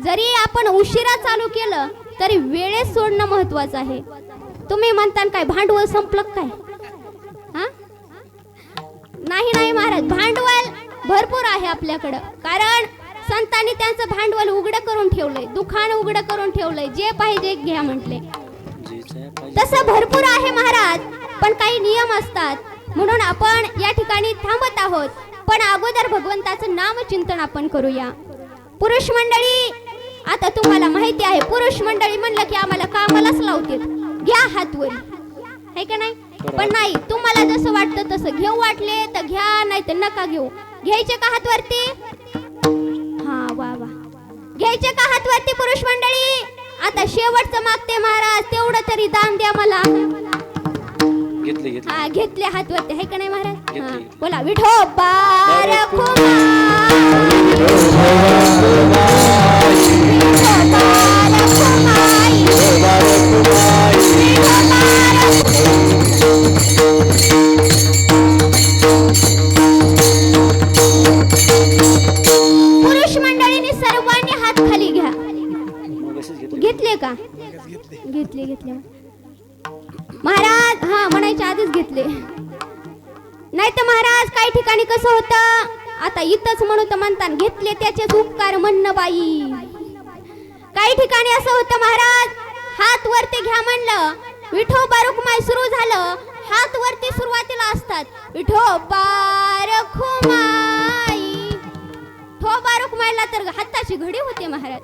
जरी आपण उशिरा चालू केलं तरी वेळेत सोडणं महत्वाचं आहे. तुम्ही म्हणता काय भांडवल संपलं काय? हा, नाही महाराज, भांडवल भरपूर आहे आपल्याकडं. कारण संतांनी त्यांचं भांडवल उघडं करून ठेवलंय, दुकान उघडं करून ठेवलंय, जे पाहिजे घ्या म्हटले. तसं भरपूर आहे महाराज, पण काही नियम असतात. म्हणून आपण या ठिकाणी थांबत आहोत. पण अगोदर भगवंताचं नामचिंतन आपण करूया. पुरुष मंडळी, आता तुम्हाला माहिती आहे, पुरुष मंडळी म्हणलं की आम्हाला कामालाच लावतील, घ्या हातवर, है का नाही? पण नाही, तुम्हाला जसं वाटतं तसं घेऊ, वाटले तर घ्या, नाही तर नका घेऊ. घ्यायचे का हातवरती? हा, वा वा, घ्यायचे का हातवरती पुरुष मंडळी? आता शेवटचं मागते महाराज, तेवढं तरी दान द्या मला. हा, घेतले हातवरती, है का नाही महाराज? हा, बोला विठोबा रखुमाई, विठोबा रखुमाई, विठोबा पुरुष मंडळीने सर्वांनी हात खाली घ्या. घेतले का? घेतले महाराज. हा, म्हणायच्या आधीच घेतले. नाही तर महाराज, काही ठिकाणी कसं होतं, आता इथंच म्हणू तर म्हणतात घेतले त्याचेच उपकार म्हणणं बाई. काही ठिकाणी असं होतं महाराज, हात वरती घ्या म्हणलं, विठोबा रखुमाई सुरू झालं, हात वरती सुरुवातीला असतात, विठोबा रखुमाई. ठोबा रखुमाईला तर हाताची घडी होते महाराज.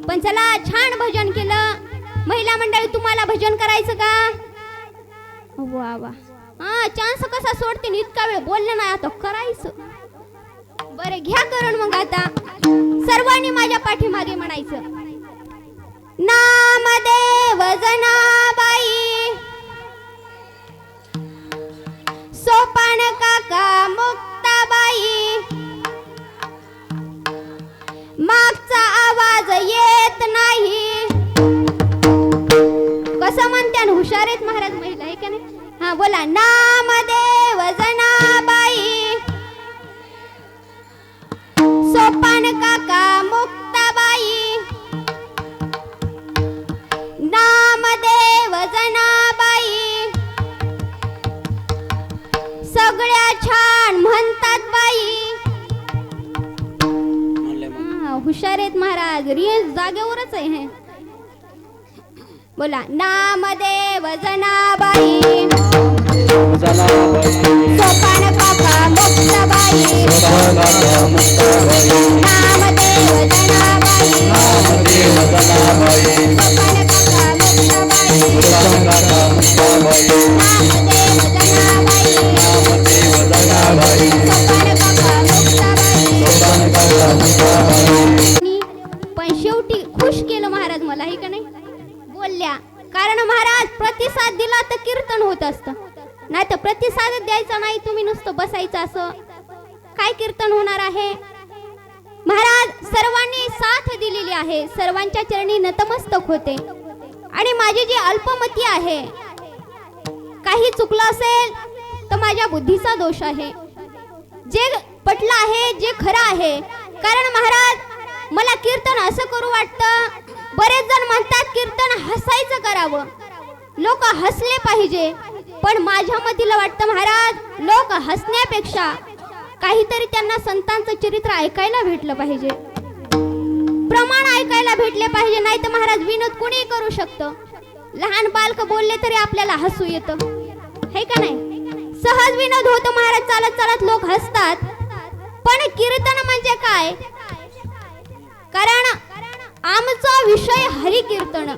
पण चला, छान भजन केलं. महिला मंडळी, तुम्हाला भजन करायचं का? वा वा, हा, चान्स कसा सोडते, इतका वेळ बोलले नाही, आता करायचं. बरे, घ्या करून मग. आता सर्वांनी माझ्या पाठीमागे म्हणायचं, नामदेव जनाबाई, सोपान काका मुक्ताबाई, मागचा आवाज येत नाही. कसं म्हणत्यान, हुशार आहेत महाराज महिला, आहे का नाही? हा, बोला, नामदेव जनाबाई, सोपान काका मुक्ताबाई, नामदेव जनाबाई, सगळ्या छान म्हणतात बाई. हुशार आहेत महाराज, रियाज जागेवरच आहे. बोला, नामदेव जनाबाई, सोपान काका मुक्ताबाई, नामदेव जनाबाई, सोपान काका मुक्ताबाई, नामदेव जनाबाई, सोपान काका मुक्ताबाई. पण शेवटी खुश केलं महाराज मला, हे का नाही? बोलल्या. कारण महाराज, प्रतिसाद दिला तर कीर्तन होत असतं, नाही तर प्रतिसाद द्यायचा नाही, तुम्ही नुसतं बसायचं, असं काय कीर्तन होणार आहे? महाराज, सर्वांनी साथ दिलेली आहे, सर्वांच्या चरणी नतमस्तक होते. आणि माझी जी अल्पमती आहे, काही चुकलं असेल तर माझ्या बुद्धीचा दोष आहे. जे पटलं आहे, जे खरं आहे. कारण महाराज, मला कीर्तन असं करू वाटतं, बरेच जण म्हणतात कीर्तन हसायचं करावं, लोक हसले पाहिजे. पण माझ्या मतीला वाटतं महाराज, लोक हसण्यापेक्षा काहीतरी त्यांना संतांचं चरित्र ऐकायला भेटलं पाहिजे, प्रमाण ऐकायला भेटले पाहिजे. नाही तर महाराज, विनोद कोणी करू शकतं. लहान बालक बोलले तरी आपल्याला हसू येतं, है का नाही? सहज विनोद होतो महाराज, चालत चालत लोक हसतात. पण कीर्तन म्हणजे काय? कारण आमचा विषय हरी कीर्तन.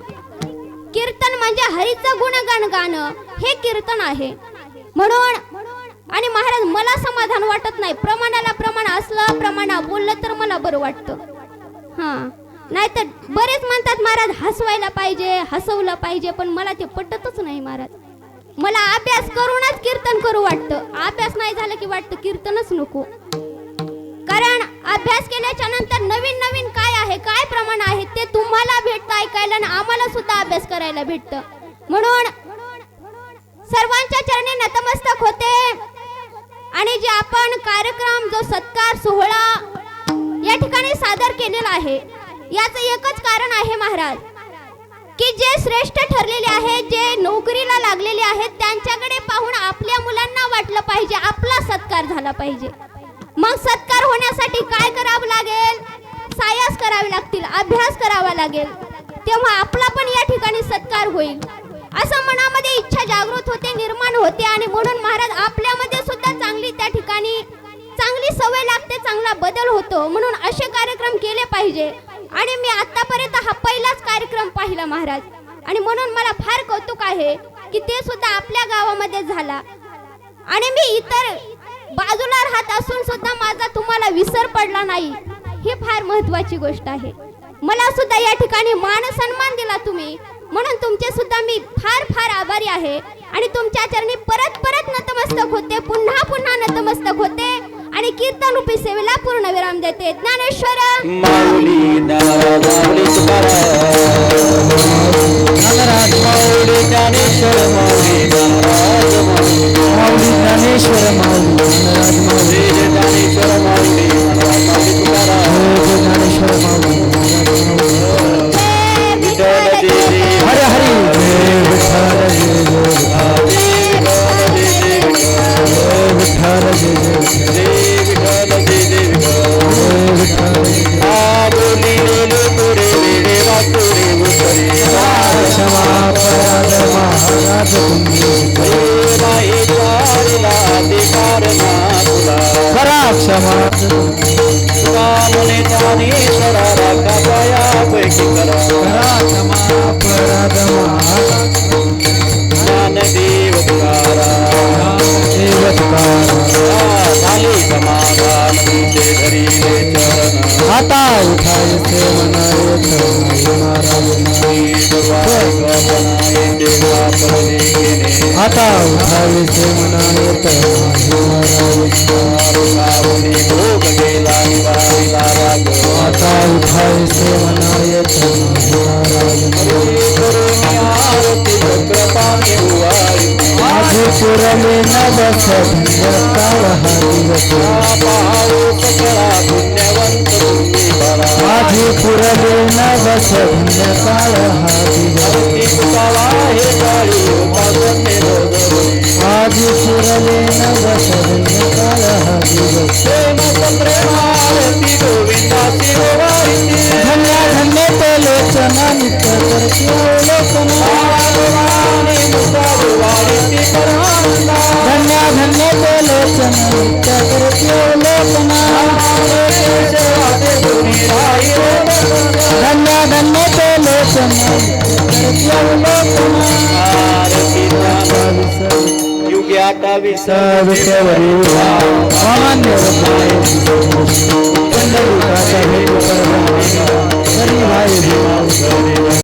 कीर्तन म्हणजे हरीचं गुणगान गाणं हे कीर्तन आहे. म्हणून आणि महाराज मला समाधान वाटत नाही. प्रमाणाला प्रमाण असलं, प्रमाणा बोललं तर मला बरं वाटतं. हा नाहीतर बरेच म्हणतात महाराज हसवायला पाहिजे, हसवलं पाहिजे, पण मला ते पटतच नाही महाराज. मला अभ्यास करूनच कीर्तन करू वाटतं. अभ्यास नाही झालं की वाटतं कीर्तनच नको. कारण अभ्यास केल्याच्या नंतर नवीन नवीन काय आहे, काय प्रमाण आहे ते तुम्हाला भेटतं ऐकायला आणि आम्हाला सुद्धा अभ्यास करायला भेटतं. म्हणून सर्वांच्या चरणी नतमस्तक होते. आणि जे आपण कार्यक्रम जो सत्कार सोहळा या ठिकाणी सादर केलेला आहे याचं एकच कारण आहे महाराज, की जे श्रेष्ठ ठरलेले आहेत, जे नोकरीला लागलेले आहेत, त्यांच्याकडे पाहून आपल्या मुलांना वाटलं पाहिजे आपला सत्कार झाला पाहिजे. मग सत्कार होण्यासाठी काय करावं लागेल? सायास करावे लागतील, अभ्यास करावा लागेल, तेव्हा आपला पण या ठिकाणी सत्कार होईल असं मनामध्ये इच्छा जागृत होते, निर्माण होते. आणि म्हणून महाराज आपल्यामध्ये सुद्धा चांगली त्या ठिकाणी चांगली सवय लागते, चांगला बदल होतो. म्हणून असे कार्यक्रम केले पाहिजे. आणि मी आतापर्यंत हा पहिलाच कार्यक्रम पाहिला महाराज. आणि म्हणून मला फार कौतुक आहे की ते सुद्धा आपल्या गावामध्ये झाला. आणि मी इतर बाजूला राहत असून सुद्धा माझा तुम्हाला विसर पडला नाही, ही फार महत्वाची गोष्ट आहे. मला सुद्धा या ठिकाणी मान सन्मान दिला तुम्ही, म्हणून तुमचे सुद्धा मी फार फार आभारी आहे. आणि तुमच्या चरणी परत परत नतमस्तक होते, पुन्हा पुन्हा नतमस्तक होते. आणि कीर्तन रूपी सेवेला पूर्ण विराम देते. ज्ञानेश्वर माऊली माऊली ज्ञानेश्वर माऊली महाराज माऊली ज्ञानेश्वर माऊली महाराज माऊली ज्ञानेश्वर माऊली महाराज ज्ञानेश्वर माऊली विठ्ठल देवी हरे हरी विठ्ठल आता उठायचे आता उठायचे मनायत आता उठायचे मनायत माझे पुरले न बस काळ हा दिवस माझे पुरले न बस काळ हा दिवस माझे पुरले न बस काळ हा दिवस धन्य धन्य ते लोचना नित्य करते अवलोकना धन्य धन्य ते लोचना नित्य करते अवलोकना धन्य धन्य ते लोचना करते अवलोकना युगे 28 विश्ववरी मान्य पंढरीचा भेट परवा हरी भाई